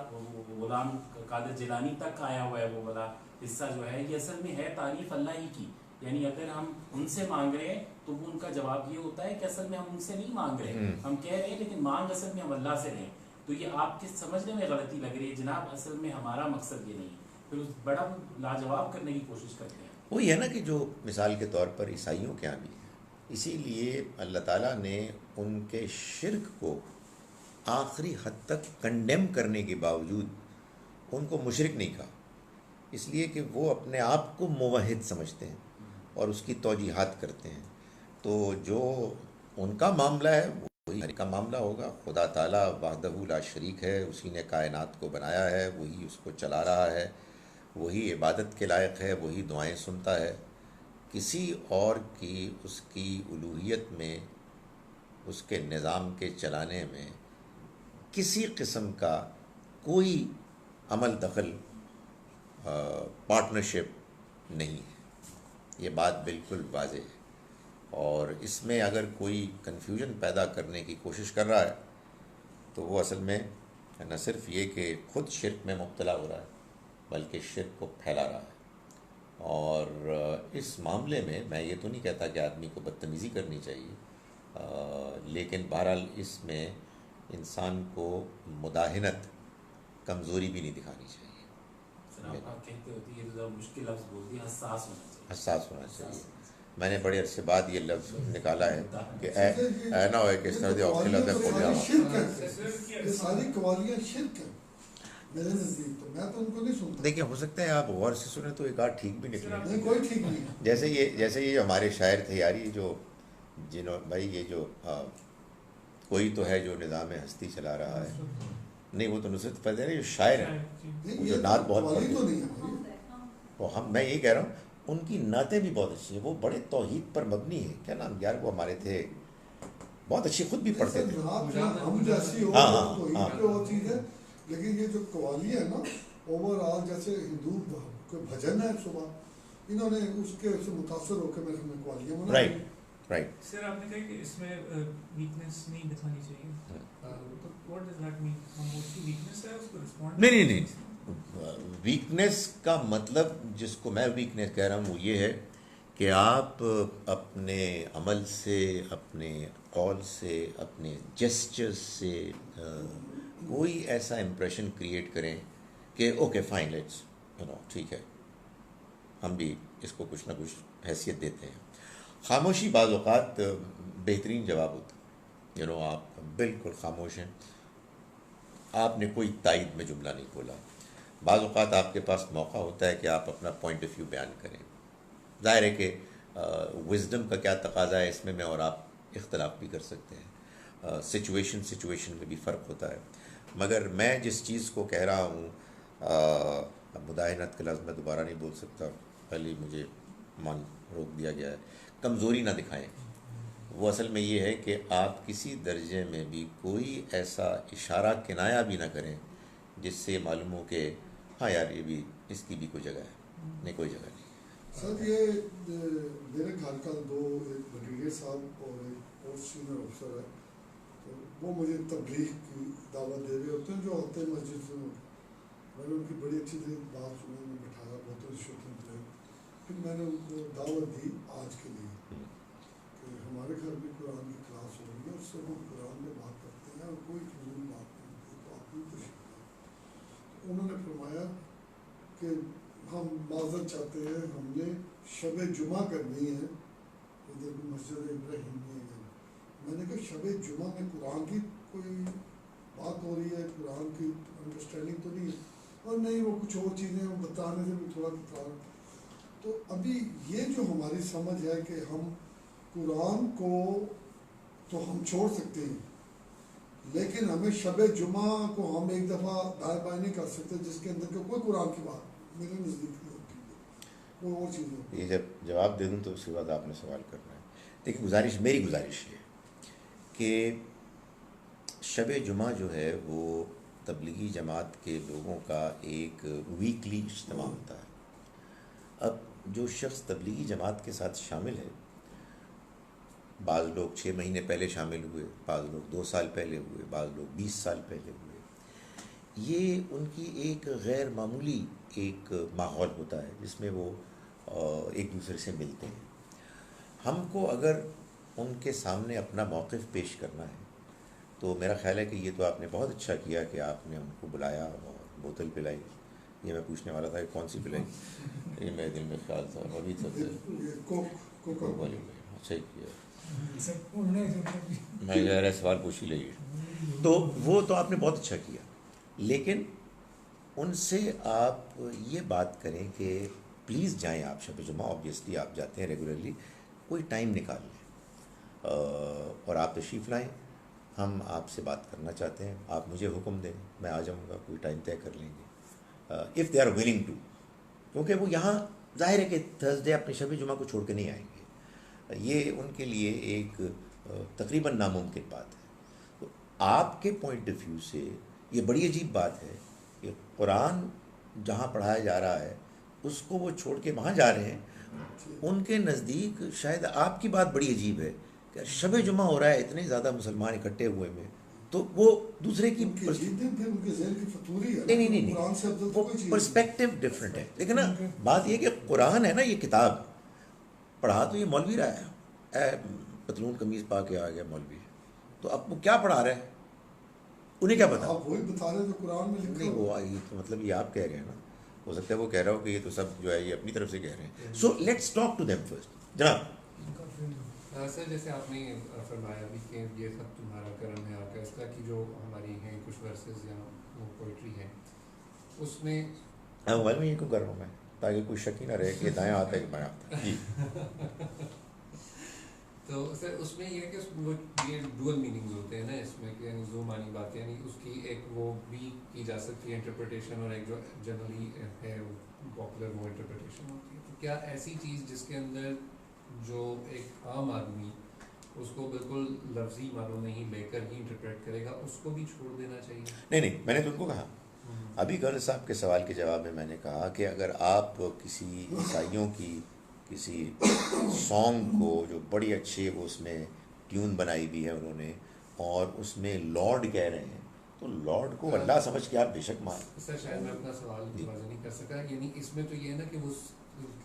غلام قادر جیلانی تک آیا ہوا ہے وہ والا حصہ جو ہے، یہ اصل میں ہے تعریف اللہ ہی کی۔ یعنی اگر ہم ان سے مانگ رہے ہیں تو وہ ان کا جواب یہ ہوتا ہے کہ اصل میں ہم ان سے نہیں مانگ رہے، ہم کہہ رہے ہیں لیکن مانگ اصل میں ہم اللہ سے رہے ہیں۔ تو یہ آپ کے سمجھنے میں غلطی لگ رہی ہے جناب، اصل میں ہمارا مقصد یہ نہیں ہے، پھر اس بڑا لاجواب کرنے کی کوشش کرتے ہیں۔ وہی ہے نا کہ جو مثال کے طور پر عیسائیوں کے یہاں بھی ہے، اسی لیے اللہ تعالیٰ نے ان کے شرک کو آخری حد تک کنڈیم کرنے کے باوجود ان کو مشرک نہیں کہا، اس لیے کہ وہ اپنے آپ کو موحد سمجھتے ہیں اور اس کی توجیحات کرتے ہیں۔ تو جو ان کا معاملہ ہے وہی ہر کا معاملہ ہوگا۔ خدا تعالیٰ وحدہ لا شریک ہے، اسی نے کائنات کو بنایا ہے، وہی اس کو چلا رہا ہے، وہی عبادت کے لائق ہے، وہی دعائیں سنتا ہے۔ کسی اور کی اس کی الوہیت میں، اس کے نظام کے چلانے میں کسی قسم کا کوئی عمل دخل، پارٹنرشپ نہیں ہے، یہ بات بالکل واضح ہے۔ اور اس میں اگر کوئی کنفیوژن پیدا کرنے کی کوشش کر رہا ہے تو وہ اصل میں نہ صرف یہ کہ خود شرک میں مبتلا ہو رہا ہے بلکہ شرک کو پھیلا رہا ہے۔ اور اس معاملے میں یہ تو نہیں کہتا کہ آدمی کو بدتمیزی کرنی چاہیے، لیکن بہرحال اس میں انسان کو مداہنت، کمزوری بھی نہیں دکھانی چاہیے، آپ کہتے ہوتی ہے تو مشکل لفظ بولتی ہے، حساس ہونا چاہیے، حساس ہونا چاہیے۔ میں نے بڑے عرصے بعد یہ لفظ نکالا ہے کہ اے نہ ہوئے کہ اس طرح کے لفظ کھول جاؤں۔ شرک ہے، یہ ساری قوالیاں شرک ہیں میرے نزدیک، تو میں تو ان کو نہیں سنتا۔ دیکھیں ہو سکتا ہے آپ غور سے سنیں تو ایک آدھ ٹھیک بھی نکلے، نہیں، کوئی ٹھیک نہیں ہے۔ جیسے یہ ہمارے شاعر تھے یار، یہ جو جنہوں بھائی یہ جو کوئی تو ہے جو نظام ہستی چلا رہا ہے، نہیں وہ تو نصرت فتح علی جو شاعر ہیں، نہیں جو یہ نعت بہت قوالی پڑھتے تو ہیں، نہیں ہے بھائی. وہ میں یہی کہہ رہا ہوں ان کی نعتیں بھی بہت اچھی ہیں، وہ بڑے توحید پر مبنی ہیں. کیا نام یار وہ ہمارے تھے بہت اچھی، خود بھی پڑھتے تھے. ہم جیسی ہو ہاں تو عید پہ وہ چیز ہے، لیکن یہ جو قوالی ہے نا اوور آل جیسے ہندو کوئی بھجن ہے صبح، انہوں نے اس کے سے متاثر ہو کے میرے ہمیں قوالیاں بنا رائٹ رائٹ. سر آپ نے کہا کہ اس میں ویکنیس نہیں دکھانی چاہیے، تو واٹ ڈز دیٹ مین؟ خاموشی ویکنیس ہے، اس کو رسپونڈ نہیں ویکنیس کا مطلب جس کو میں ویکنیس کہہ رہا ہوں وہ یہ ہے کہ آپ اپنے عمل سے، اپنے قول سے، اپنے جسچر سے کوئی ایسا امپریشن کریٹ کریں کہ اوکے فائن لیٹس ٹھیک ہے ہم بھی اس کو کچھ نہ کچھ حیثیت دیتے ہیں. خاموشی بعض اوقات بہترین جواب ہوتا ہے. آپ بالکل خاموش ہیں، آپ نے کوئی تائید میں جملہ نہیں کھولا. بعض اوقات آپ کے پاس موقع ہوتا ہے کہ آپ اپنا پوائنٹ آف ویو بیان کریں. ظاہر ہے کہ وزڈم کا کیا تقاضا ہے اس میں اور آپ اختلاف بھی کر سکتے ہیں، سچویشن میں بھی فرق ہوتا ہے. مگر میں جس چیز کو کہہ رہا ہوں، اب مداہنت کا لفظ میں دوبارہ نہیں بول سکتا، پہلے مجھے روک دیا گیا ہے. کمزوری نہ دکھائیں. وہ اصل میں یہ ہے کہ آپ کسی درجے میں بھی کوئی ایسا اشارہ کنایا بھی نہ کریں جس سے معلوم ہو کہ ہاں یار یہ بھی اس کی بھی کوئی جگہ ہے. نہیں کوئی جگہ نہیں. سر یہ میرے گھر کا دو، ایک بریگیڈیئر صاحب اور ایک اور سینئر افسر ہے، تو وہ مجھے تبلیغ کی دعوت دے رہے ہوتے ہیں جو ہوتے ہیں مسجد سے. میں نے ان کی بڑی اچھی بات سنی، میں بٹھایا بہت انشورٹنگ بتائی. پھر میں نے ان کو دعوت دی آج کے لیے کہ ہمارے گھر بھی قرآن کی کلاس ہو رہی ہے، اس سے ہم قرآن میں بات کرتے ہیں اور کوئی فضول بات نہیں ہوتی، تو آپ بھی تشریف لائیں. انہوں نے فرمایا کہ ہم معذرت چاہتے ہیں، ہم نے شب جمعہ کرنی ہے، ادھر بھی مسجد ابراہیمی ہے. میں نے کہا شب جمعہ میں قرآن کی کوئی بات ہو رہی ہے، قرآن کی انڈرسٹینڈنگ تو نہیں ہے. اور نہیں وہ کچھ اور چیزیں بتانے سے بھی تھوڑا کترا. تو ابھی یہ جو ہماری سمجھ ہے کہ ہم قرآن کو تو ہم چھوڑ سکتے ہیں، لیکن ہمیں شب جمعہ کو ہم ایک دفعہ دائیں بائیں نہیں کر سکتے جس کے اندر کہ کوئی قرآن کی بات میرے نزدیک نہیں ہوتی ہے، وہ اور چیزیں ہوتی ہیں. یہ جب جواب دے دوں تو اس کے بعد آپ نے سوال کرنا ہے. دیکھیں میری گزارش یہ کہ شب جمعہ جو ہے وہ تبلیغی جماعت کے لوگوں کا ایک ویکلی اجتماع ہوتا ہے. اب جو شخص تبلیغی جماعت کے ساتھ شامل ہے، بعض لوگ 6 مہینے پہلے شامل ہوئے، بعض لوگ 2 سال پہلے ہوئے، بعض لوگ 20 سال پہلے ہوئے، یہ ان کی ایک غیر معمولی ایک ماحول ہوتا ہے جس میں وہ ایک دوسرے سے ملتے ہیں. ہم کو اگر ان کے سامنے اپنا موقف پیش کرنا ہے تو میرا خیال ہے کہ یہ تو آپ نے بہت اچھا کیا کہ آپ نے ان کو بلایا اور بوتل پلائی. یہ میں پوچھنے والا تھا کہ کون سی پلائی، یہ میرے دل میں خیال تھا ابھی تک کوکا والی اچھا کیا. انہوں نے میں ظاہر سوال پوچھ ہی لئیے. تو وہ تو آپ نے بہت اچھا کیا، لیکن ان سے آپ یہ بات کریں کہ پلیز جائیں آپ شب جمعہ، آبویسلی آپ جاتے ہیں ریگولرلی، کوئی ٹائم نکال لیں اور آپ تشریف لائیں. ہم آپ سے بات کرنا چاہتے ہیں، آپ مجھے حکم دیں، میں آ جاؤں گا، کوئی ٹائم طے کر لیں گے if they are willing to. کیونکہ وہ یہاں ظاہر ہے کہ تھرسڈے اپنے شب جمعہ کو چھوڑ کے نہیں آئیں گے، یہ ان کے لیے ایک تقریباً ناممکن بات ہے. تو آپ کے پوائنٹ آف ویو سے یہ بڑی عجیب بات ہے کہ قرآن جہاں پڑھایا جا رہا ہے اس کو وہ چھوڑ کے وہاں جا رہے ہیں. ان کے نزدیک شاید آپ کی بات بڑی عجیب ہے کہ شب جمعہ ہو رہا ہے، اتنے زیادہ مسلمان اکٹھے ہوئے میں، تو وہ دوسرے کی نہیں وہ پرسپیکٹو ڈفرینٹ ہے. لیکن نا بات یہ کہ قرآن ہے نا، یہ کتاب پڑھا تو یہ مولوی رہا ہے، پتلون قمیض پا کے آ گیا مولوی، تو اب وہ کیا پڑھا رہے ہیں، انہیں کیا پتا. آپ وہی بتا رہے جو قرآن میں لکھا نہیں وہ مطلب یہ آپ کہہ رہے ہیں نا، ہو سکتا ہے وہ کہہ رہا ہو کہ یہ تو سب جو ہے یہ اپنی طرف سے کہہ رہے ہیں. So let's talk to them first. جناب سر جیسے آپ نے فرمایا بھی کہ یہ سب تمہارا کرم ہے آپ کا، اس طرح کی جو ہماری ہیں کچھ ورسز یا وہ پوئٹری ہے اس میں موبائل میں یہ کیوں کر رہا ہوں میں، تاکہ کوئی شک ہی نہ رہے کہ دایاں آتا ہے کہ بایاں آتا ہے. جی تو سر اس میں یہ ہے کہ وہ یہ ڈول میننگز ہوتے ہیں نا اس میں کہ یعنی دو معنی بات یعنی اس کی ایک وہ بھی کی جا سکتی ہے انٹرپریٹیشن اور ایک جو جنرلی ہے پاپولر وہ انٹرپریٹیشن ہوتی ہے. تو کیا ایسی چیز جس کے اندر جو ایک عام آدمی اس کو بالکل لفظی معنوں میں ہی لے کر ہی انٹرپریٹ کرے گا اس کو بھی چھوڑ دینا چاہیے؟ نہیں میں نے تم کو کہا ابھی گورنر صاحب کے سوال کے جواب میں نے کہا کہ اگر آپ کسی عیسائیوں کی کسی سانگ کو جو بڑی اچھی وہ اس میں ٹیون بنائی ہوئی ہے انہوں نے اور اس میں لارڈ کہہ رہے ہیں تو لارڈ کو اللہ سمجھ کے آپ بے شک مان. سر شاید میں اپنا سوال واضح نہیں کر سکا. یعنی اس میں تو یہ ہے نا کہ اس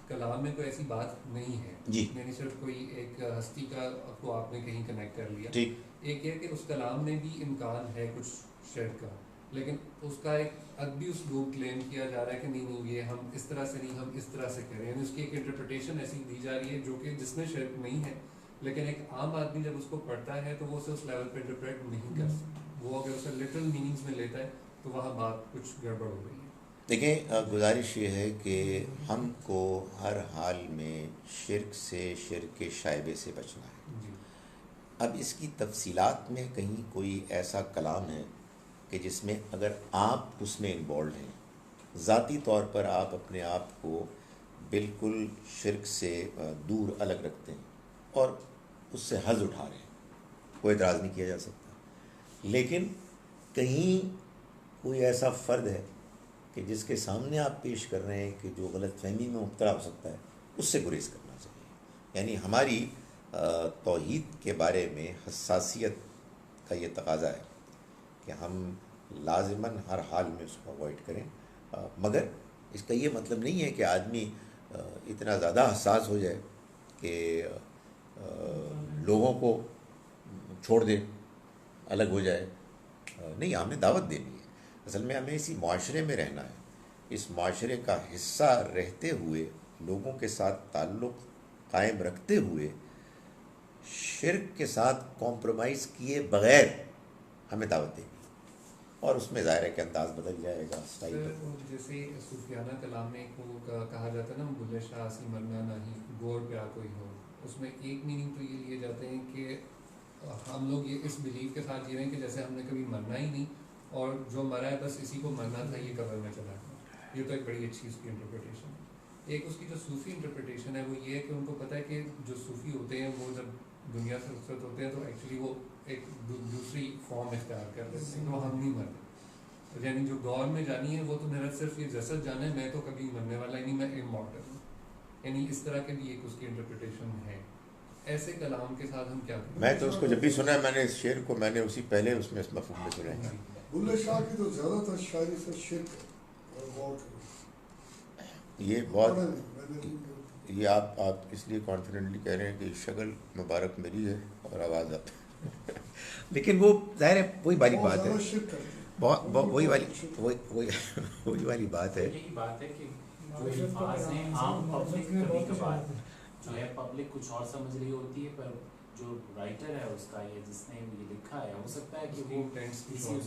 کلام میں کوئی ایسی بات نہیں ہے جی یعنی صرف کوئی ایک ہستی کا کو آپ نے کہیں کنیکٹ کر لیا. ٹھیک. ایک یہ کہ اس کلام میں بھی امکان ہے کچھ شرک کا لیکن اس کا ایک ادبی اسلوب کلیم کیا جا رہا ہے کہ نہیں یہ ہم اس طرح سے نہیں ہم اس طرح سے کریں یعنی اس کی ایک انٹرپریٹیشن ایسی دی جا رہی ہے جو کہ جس میں شرک نہیں ہے لیکن ایک عام آدمی جب اس کو پڑھتا ہے تو وہ اسے اس لیول پہ انٹرپریٹ نہیں کر سکتا. وہ اگر اسے لٹرل میننگز میں لیتا ہے تو وہاں بات کچھ گڑبڑ ہو رہی ہے. دیکھیں گزارش یہ ہے کہ ہم کو ہر حال میں شرک سے شرک کے شائبے سے بچنا ہے. جی اب اس کی تفصیلات میں کہیں کوئی ایسا کلام ہے کہ جس میں اگر آپ اس میں انوالوڈ ہیں ذاتی طور پر آپ اپنے آپ کو بالکل شرک سے دور الگ رکھتے ہیں اور اس سے حظ اٹھا رہے ہیں کوئی اعتراض نہیں کیا جا سکتا. لیکن کہیں کوئی ایسا فرد ہے کہ جس کے سامنے آپ پیش کر رہے ہیں کہ جو غلط فہمی میں مبتلا ہو سکتا ہے اس سے گریز کرنا چاہیے. یعنی ہماری توحید کے بارے میں حساسیت کا یہ تقاضا ہے کہ ہم لازماً ہر حال میں اس کو اوائڈ کریں. مگر اس کا یہ مطلب نہیں ہے کہ آدمی اتنا زیادہ حساس ہو جائے کہ لوگوں کو چھوڑ دے الگ ہو جائے. نہیں ہمیں دعوت دینی ہے. اصل میں ہمیں اسی معاشرے میں رہنا ہے. اس معاشرے کا حصہ رہتے ہوئے لوگوں کے ساتھ تعلق قائم رکھتے ہوئے شرک کے ساتھ کمپرومائز کیے بغیر ہمیں دعوت دینی اور اس میں ظاہر ہے کہ انداز بدل جائے گا. جیسے صوفیانہ کلام میں کو کہا جاتا ہے نا بلے شاہ سی مرنا نہیں گور پیا کوئی ہو. اس میں ایک میننگ تو یہ لیے جاتے ہیں کہ ہم لوگ یہ اس بلیف کے ساتھ جی رہے ہیں کہ جیسے ہم نے کبھی مرنا ہی نہیں اور جو مرا ہے بس اسی کو مرنا تھا یہ قبر میں چلا گیا. یہ تو ایک بڑی اچھی اس کی انٹرپریٹیشن ہے. ایک اس کی جو صوفی انٹرپریٹیشن ہے وہ یہ ہے کہ ان کو پتہ ہے کہ جو صوفی ہوتے ہیں وہ جب دنیا سے رخصت ہوتے ہیں تو ایکچولی وہ ایک دوسری فارم اختیار کر لیتے ہیں. تو ہم نہیں مرتے یعنی جو گور میں جانی ہے وہ تو میرا صرف یہ جسد جانا ہے میں تو کبھی مرنے والا ہی نہیں میں امورٹل ہوں. یعنی اس طرح کے بھی ایک اس کی انٹرپریٹیشن ہے. ایسے کلام کے ساتھ ہم کیا کریں؟ میں تو اس کو جب بھی سنا ہے میں نے اس شعر کو میں نے اسی پہلے اس میں اس مفہوم میں سنا ہے. بلے شاہ کی تو زیادہ تر شاعری سے شرک ہے اور غور کرو. یہ بہت یہ آپ اس لیے کانفیڈنٹلی کہہ رہے ہیں کہ شکل مبارک میری ہے اور آواز آپ لیکن وہ ظاہر ہے وہی والی بات ہے وہی والی بات ہے. یہی بات ہے کہ جو الفاظ ہیں عام پبلک کبھی کبھار جو ہے پبلک کچھ اور سمجھ رہی ہوتی ہے پر جو رائٹر ہے اس کا یہ جس نے یہ لکھا ہے ہو سکتا ہے کہ وہ اس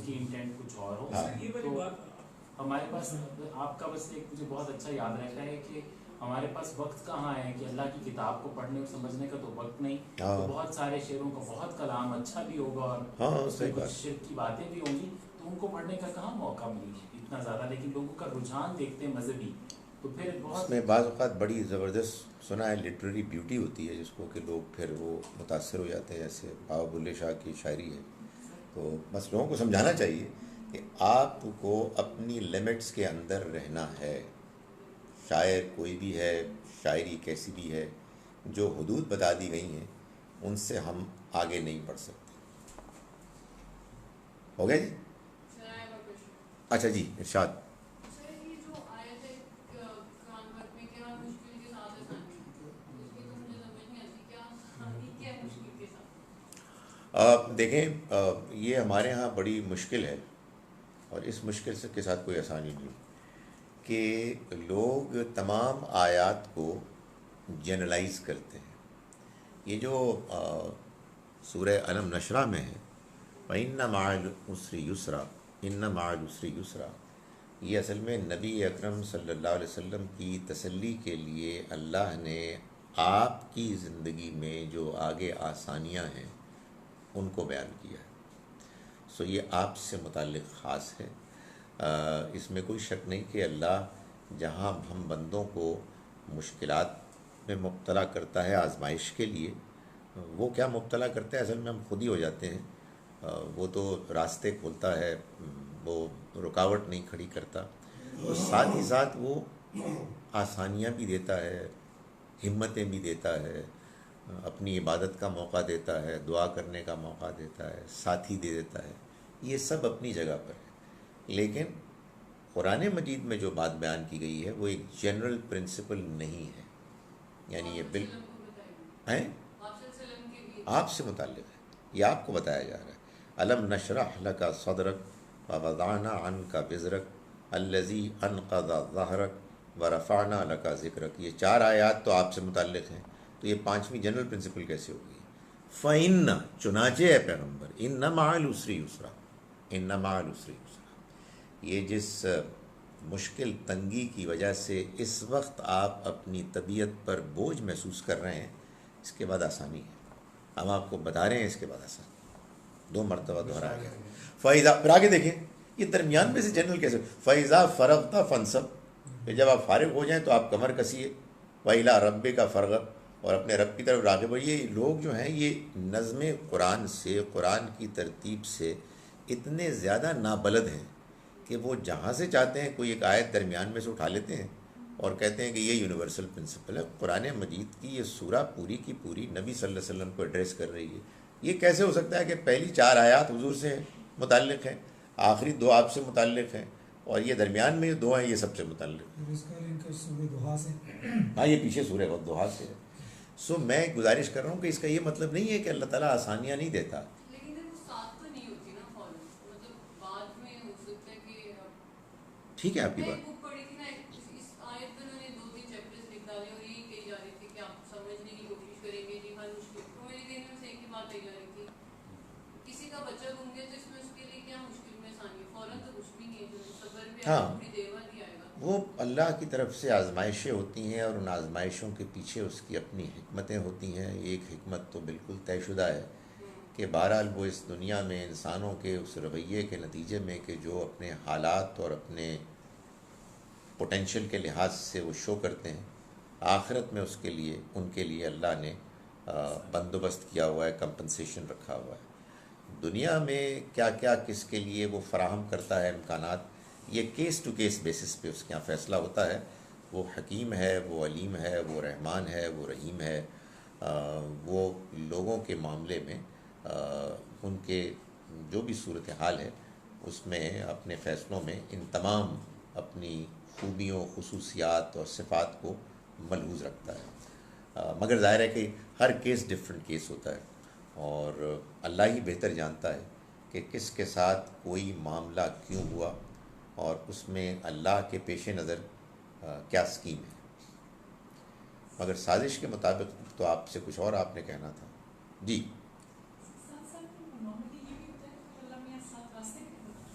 کی انٹینٹ کچھ اور ہو. تو ہمارے پاس آپ کا بس ایک مجھے بہت اچھا یاد رہتا ہے کہ ہمارے پاس وقت کہاں ہے کہ اللہ کی کتاب کو پڑھنے اور سمجھنے کا تو وقت نہیں. تو بہت سارے شعروں کا بہت کلام اچھا بھی ہوگا اور اس میں کچھ شرک کی باتیں بھی ہوں گی تو ان کو پڑھنے کا کہاں موقع ملے اتنا زیادہ. لیکن لوگوں کا رجحان دیکھتے ہیں مذہبی تو پھر بہت اس میں بعض اوقات بڑی زبردست سنا ہے لٹریری بیوٹی ہوتی ہے جس کو کہ لوگ پھر وہ متاثر ہو جاتے ہیں. جیسے بابا بلے شاہ کی شاعری ہے تو بس لوگوں کو سمجھانا چاہیے کہ آپ کو اپنی لمٹس کے اندر رہنا ہے. شاعر کوئی بھی ہے شاعری کیسی بھی ہے جو حدود بتا دی گئی ہیں ان سے ہم آگے نہیں بڑھ سکتے. ہو گیا جی؟ اچھا جی ارشاد. دیکھیں یہ ہمارے ہاں بڑی مشکل ہے اور اس مشکل کے ساتھ کوئی آسانی نہیں کہ لوگ تمام آیات کو جنرلائز کرتے ہیں. یہ جو سورہ علم نشرہ میں ہے وَإِنَّ مَعَ الْعُسْرِ يُسْرًا إِنَّ مَعَ الْعُسْرِ يُسْرًا یہ اصل میں نبی اکرم صلی اللہ علیہ وسلم کی تسلی کے لیے اللہ نے آپ کی زندگی میں جو آگے آسانیاں ہیں ان کو بیان کیا ہے. سو یہ آپ سے متعلق خاص ہے. اس میں کوئی شک نہیں کہ اللہ جہاں ہم بندوں کو مشکلات میں مبتلا کرتا ہے آزمائش کے لیے، وہ کیا مبتلا کرتا ہے، اصل میں ہم خود ہی ہو جاتے ہیں. وہ تو راستے کھولتا ہے، وہ رکاوٹ نہیں کھڑی کرتا. اور ساتھ ہی ساتھ وہ آسانیاں بھی دیتا ہے، ہمتیں بھی دیتا ہے، اپنی عبادت کا موقع دیتا ہے، دعا کرنے کا موقع دیتا ہے، ساتھی دے دیتا ہے. یہ سب اپنی جگہ پر ہے. لیکن قرآن مجید میں جو بات بیان کی گئی ہے وہ ایک جنرل پرنسپل نہیں ہے. یعنی یہ ہیں آپ سے متعلق ہے، یہ آپ کو بتایا جا رہا ہے. الم نشرح لک صدرک ووضعنا عنک وزرک الذی انقض ظہرک ورفعنا لک ذکرک. یہ 4 آیات تو آپ سے متعلق ہیں، تو یہ 5ویں جنرل پرنسپل کیسے ہوگی؟ فَإِنَّ چنانچہ ہے پیغمبر، اِنَّ مَعَ الْعُسْرِ يُسْرًا، اِنَّ مَعَ الْعُسْرِ يُسْرًا. یہ جس مشکل تنگی کی وجہ سے اس وقت آپ اپنی طبیعت پر بوجھ محسوس کر رہے ہیں، اس کے بعد آسانی ہے. ہم آپ کو بتا رہے ہیں اس کے بعد آسانی. 2 مرتبہ دہرایا گیا. فَإِذَا، پھر آگے دیکھیں یہ درمیان میں سے جنرل کیسے. فَإِذَا فَرَغْتَ فَانْصَبْ، کہ جب آپ فارغ ہو جائیں تو آپ کمر کسیے. وَإِلَىٰ رَبِّكَ فَارْغَب، اور اپنے رب کی طرف راغب ہوئیے. یہ لوگ جو ہیں یہ نظم قرآن سے، قرآن کی ترتیب سے اتنے زیادہ نابلد ہیں کہ وہ جہاں سے چاہتے ہیں کوئی ایک آیت درمیان میں سے اٹھا لیتے ہیں اور کہتے ہیں کہ یہ یونیورسل پرنسپل ہے. قرآن مجید کی یہ سورہ پوری کی پوری نبی صلی اللہ علیہ وسلم کو ایڈریس کر رہی ہے. یہ کیسے ہو سکتا ہے کہ پہلی 4 آیات حضور سے متعلق ہیں، آخری 2 آپ سے متعلق ہیں، اور یہ درمیان میں 2 ہیں یہ سب سے متعلق ہیں. اور اس کا لنک سورہ دوحہ سے. ہاں یہ پیچھے سورہ دوحہ سے ہے. سو میں گزارش کر رہا ہوں کہ اس کا یہ مطلب نہیں ہے کہ اللہ تعالیٰ آسانیاں نہیں دیتا. ٹھیک ہے آپ کی بات. ہاں وہ اللہ کی طرف سے آزمائشیں ہوتی ہیں، اور ان آزمائشوں کے پیچھے اس کی اپنی حکمتیں ہوتی ہیں. ایک حکمت تو بالکل طے شدہ ہے کہ بہرحال وہ اس دنیا میں انسانوں کے اس رویے کے نتیجے میں کہ جو اپنے حالات اور اپنے پوٹینشیل کے لحاظ سے وہ شو کرتے ہیں، آخرت میں اس کے لیے ان کے لیے اللہ نے بندوبست کیا ہوا ہے، کمپنسیشن رکھا ہوا ہے. دنیا میں کیا کیا کس کے لیے وہ فراہم کرتا ہے امکانات، یہ کیس ٹو کیس بیسس پہ اس کے یہاں فیصلہ ہوتا ہے. وہ حکیم ہے، وہ علیم ہے، وہ رحمان ہے، وہ رحیم ہے. وہ لوگوں کے معاملے میں ان کے جو بھی صورتحال ہے اس میں اپنے فیصلوں میں ان تمام اپنی خوبیوں، خصوصیات اور صفات کو ملحوظ رکھتا ہے. مگر ظاہر ہے کہ ہر کیس ڈفرینٹ کیس ہوتا ہے، اور اللہ ہی بہتر جانتا ہے کہ کس کے ساتھ کوئی معاملہ کیوں ہوا، اور اس میں اللہ کے پیش نظر کیا اسکیم ہے. مگر سازش کے مطابق تو آپ سے کچھ اور آپ نے کہنا تھا. جی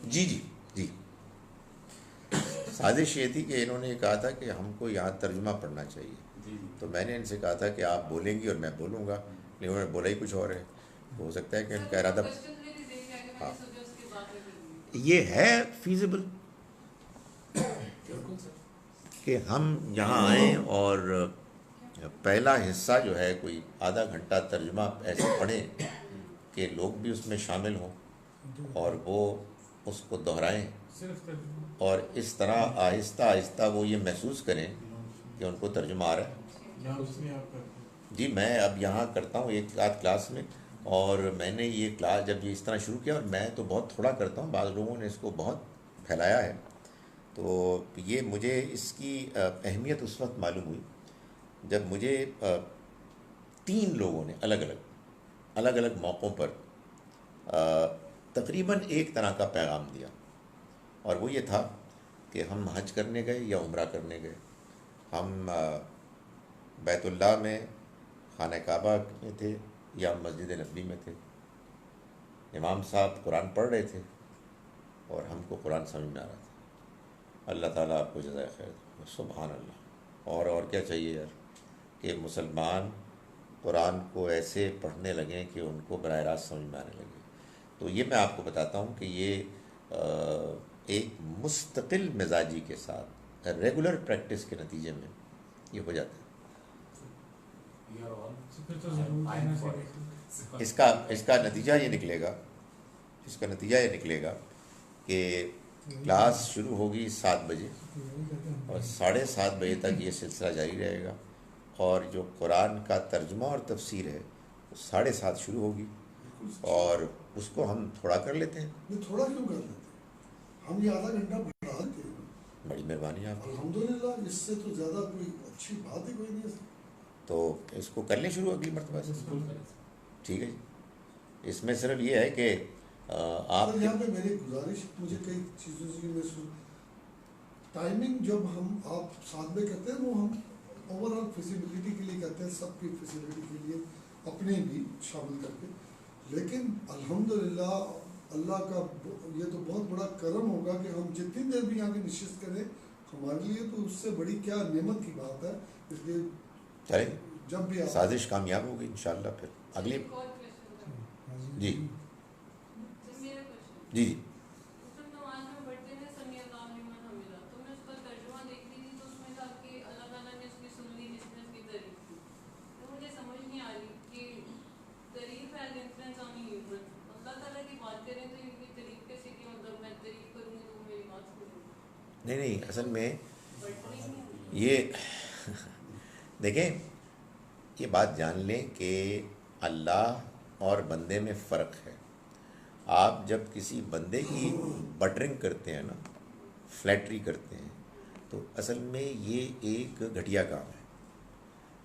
جی جی جی سازش یہ تھی کہ انہوں نے کہا تھا کہ ہم کو یہاں ترجمہ پڑھنا چاہیے، تو میں نے ان سے کہا تھا کہ آپ بولیں گی اور میں بولوں گا، لیکن انہوں نے بولا ہی کچھ اور ہے. ہو سکتا ہے کہ ان کا ارادہ ہاں یہ ہے فیزیبل کہ ہم یہاں آئیں اور پہلا حصہ جو ہے کوئی آدھا گھنٹہ ترجمہ ایسے پڑھیں کہ لوگ بھی اس میں شامل ہوں اور وہ اس کو دہرائیں، اور اس طرح آہستہ آہستہ وہ یہ محسوس کریں کہ ان کو ترجمہ آ رہا ہے. جی میں اب یہاں کرتا ہوں ایک آدھ کلاس میں، اور میں نے یہ کلاس جب یہ اس طرح شروع کیا، اور میں تو بہت تھوڑا کرتا ہوں، بعض لوگوں نے اس کو بہت پھیلایا ہے، تو یہ مجھے اس کی اہمیت اس وقت معلوم ہوئی جب مجھے 3 لوگوں نے الگ الگ موقعوں پر تقریباً ایک طرح کا پیغام دیا، اور وہ یہ تھا کہ ہم حج کرنے گئے یا عمرہ کرنے گئے، ہم بیت اللہ میں خانہ کعبہ میں تھے یا مسجد نبوی میں تھے، امام صاحب قرآن پڑھ رہے تھے اور ہم کو قرآن سمجھ میں آ رہا تھا. اللہ تعالیٰ آپ کو جزائے خیر. سبحان اللہ. اور کیا چاہیے یار. کہ مسلمان قرآن کو ایسے پڑھنے لگیں کہ ان کو براہ راست سمجھ میں آنے لگے. تو یہ میں آپ کو بتاتا ہوں کہ یہ ایک مستقل مزاجی کے ساتھ ریگولر پریکٹس کے نتیجے میں یہ ہو جاتا ہے. پھر تو ضرور کرنا چاہیے. اس کا نتیجہ یہ نکلے گا کہ کلاس شروع ہوگی 7 بجے اور 7:30 بجے تک یہ سلسلہ جاری رہے گا, اور جو قرآن کا ترجمہ اور تفسیر ہے وہ 7:30 شروع ہوگی, اور اس کو ہم تھوڑا کر لیتے ہیں. یہ تھوڑا کیوں کر لیتے ہیں, ہم یہ آدھا گھنٹہ بڑھا دیتے ہیں. بڑی مہربانی آپ کی. الحمدللہ اس سے تو زیادہ کوئی اچھی بات ہی کوئی نہیں ہے. تو اس کو کر لیں شروع اگلی مرتبہ سے. ٹھیک ہے جی. اس میں صرف یہ ہے کہ آپ یہاں پہ میری گزارش, مجھے کئی چیزوں سے محسوس ٹائمنگ جب آپ ساتھ میں کرتے ہیں وہ ہم اوور آل فیسیبلٹی کے لیے کرتے ہیں, سب کی فیسیبلٹی کے لیے اپنے بھی شامل کر کے. لیکن الحمدللہ اللہ کا یہ تو بہت بڑا کرم ہوگا کہ ہم جتنی دیر بھی یہاں کی نشست کریں ہمارے لیے تو اس سے بڑی کیا نعمت کی بات ہے. اس لیے چلیں جب بھی سازش کامیاب ہوگی انشاءاللہ. پھر اگلی جی جی جی نہیں اصل میں یہ دیکھیں, یہ بات جان لیں کہ اللہ اور بندے میں فرق ہے. آپ جب کسی بندے کی بٹرنگ کرتے ہیں نا, فلیٹری کرتے ہیں, تو اصل میں یہ ایک گھٹیا کام ہے.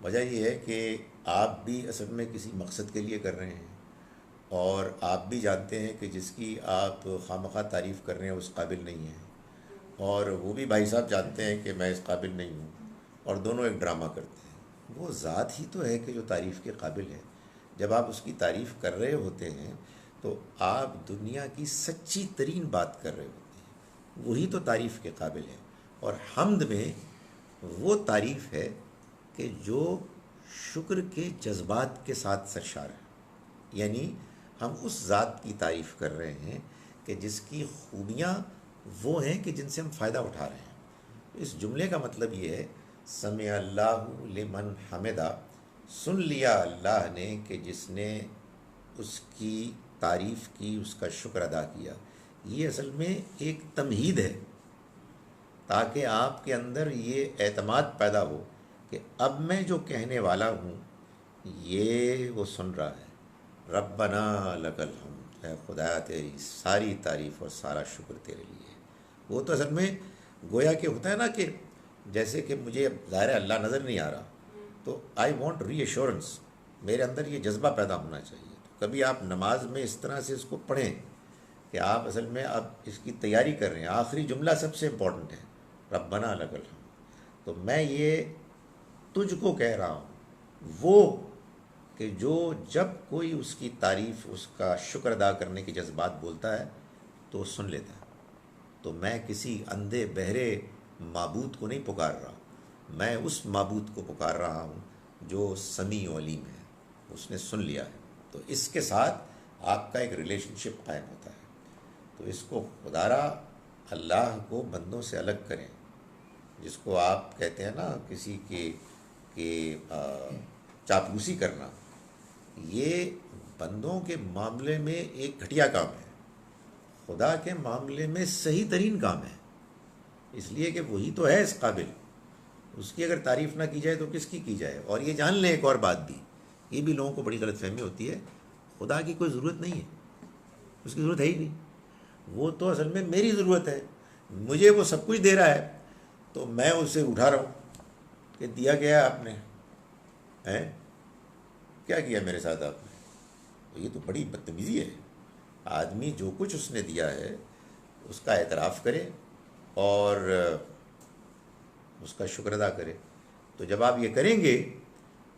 وجہ یہ ہے کہ آپ بھی اصل میں کسی مقصد کے لیے کر رہے ہیں, اور آپ بھی جانتے ہیں کہ جس کی آپ خواہ تعریف کر رہے ہیں اس قابل نہیں ہیں, اور وہ بھی بھائی صاحب جانتے ہیں کہ میں اس قابل نہیں ہوں, اور دونوں ایک ڈرامہ کرتے ہیں. وہ ذات ہی تو ہے کہ جو تعریف کے قابل ہے. جب آپ اس کی تعریف کر رہے ہوتے ہیں تو آپ دنیا کی سچی ترین بات کر رہے ہوتے ہیں, وہی تو تعریف کے قابل ہے. اور حمد میں وہ تعریف ہے کہ جو شکر کے جذبات کے ساتھ سرشار ہے. یعنی ہم اس ذات کی تعریف کر رہے ہیں کہ جس کی خوبیاں وہ ہیں کہ جن سے ہم فائدہ اٹھا رہے ہیں. اس جملے کا مطلب یہ ہے سمع اللہ لمن حمدہ, سن لیا اللہ نے کہ جس نے اس کی تعریف کی, اس کا شکر ادا کیا. یہ اصل میں ایک تمہید ہے تاکہ آپ کے اندر یہ اعتماد پیدا ہو کہ اب میں جو کہنے والا ہوں یہ وہ سن رہا ہے. ربنا لک الحمد, اے خدا تیری ساری تعریف اور سارا شکر تیرے لیے. وہ تو اصل میں گویا کہ ہوتا ہے نا کہ جیسے کہ مجھے ظاہر اللہ نظر نہیں آ رہا, تو آئی وانٹ ری ایشورنس, میرے اندر یہ جذبہ پیدا ہونا چاہیے. تو کبھی آپ نماز میں اس طرح سے اس کو پڑھیں کہ آپ اصل میں اب اس کی تیاری کر رہے ہیں. آخری جملہ سب سے امپورٹنٹ ہے, ربنا لک الحمد. تو میں یہ تجھ کو کہہ رہا ہوں, وہ کہ جو جب کوئی اس کی تعریف, اس کا شکر ادا کرنے کے جذبات بولتا ہے تو وہ سن لیتا ہے. تو میں کسی اندھے بہرے معبود کو نہیں پکار رہا, میں اس معبود کو پکار رہا ہوں جو سمیع و علیم ہے, اس نے سن لیا ہے. تو اس کے ساتھ آپ کا ایک ریلیشن شپ قائم ہوتا ہے. تو اس کو خدا را اللہ کو بندوں سے الگ کریں, جس کو آپ کہتے ہیں نا کسی کے چاپلوسی کرنا, یہ بندوں کے معاملے میں ایک گھٹیا کام ہے. خدا کے معاملے میں صحیح ترین کام ہے, اس لیے کہ وہی تو ہے اس قابل. اس کی اگر تعریف نہ کی جائے تو کس کی جائے. اور یہ جان لیں ایک اور بات بھی, یہ بھی لوگوں کو بڑی غلط فہمی ہوتی ہے, خدا کی کوئی ضرورت نہیں ہے, اس کی ضرورت ہے ہی نہیں. وہ تو اصل میں میری ضرورت ہے, مجھے وہ سب کچھ دے رہا ہے تو میں اسے اٹھا رہا ہوں کہ دیا گیا آپ نے, کیا کیا میرے ساتھ آپ نے. یہ تو بڑی بدتمیزی ہے. آدمی جو کچھ اس نے دیا ہے اس کا اعتراف کرے اور اس کا شکر ادا کرے. تو جب آپ یہ کریں گے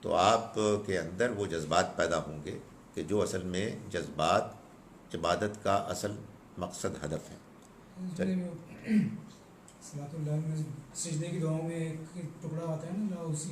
تو آپ کے اندر وہ جذبات پیدا ہوں گے کہ جو اصل میں جذبات عبادت کا اصل مقصد ہدف ہے. صلاۃ اللہ میں سجدے کی دعاؤں میں ایک ٹکڑا آتا ہے نا, لا اسی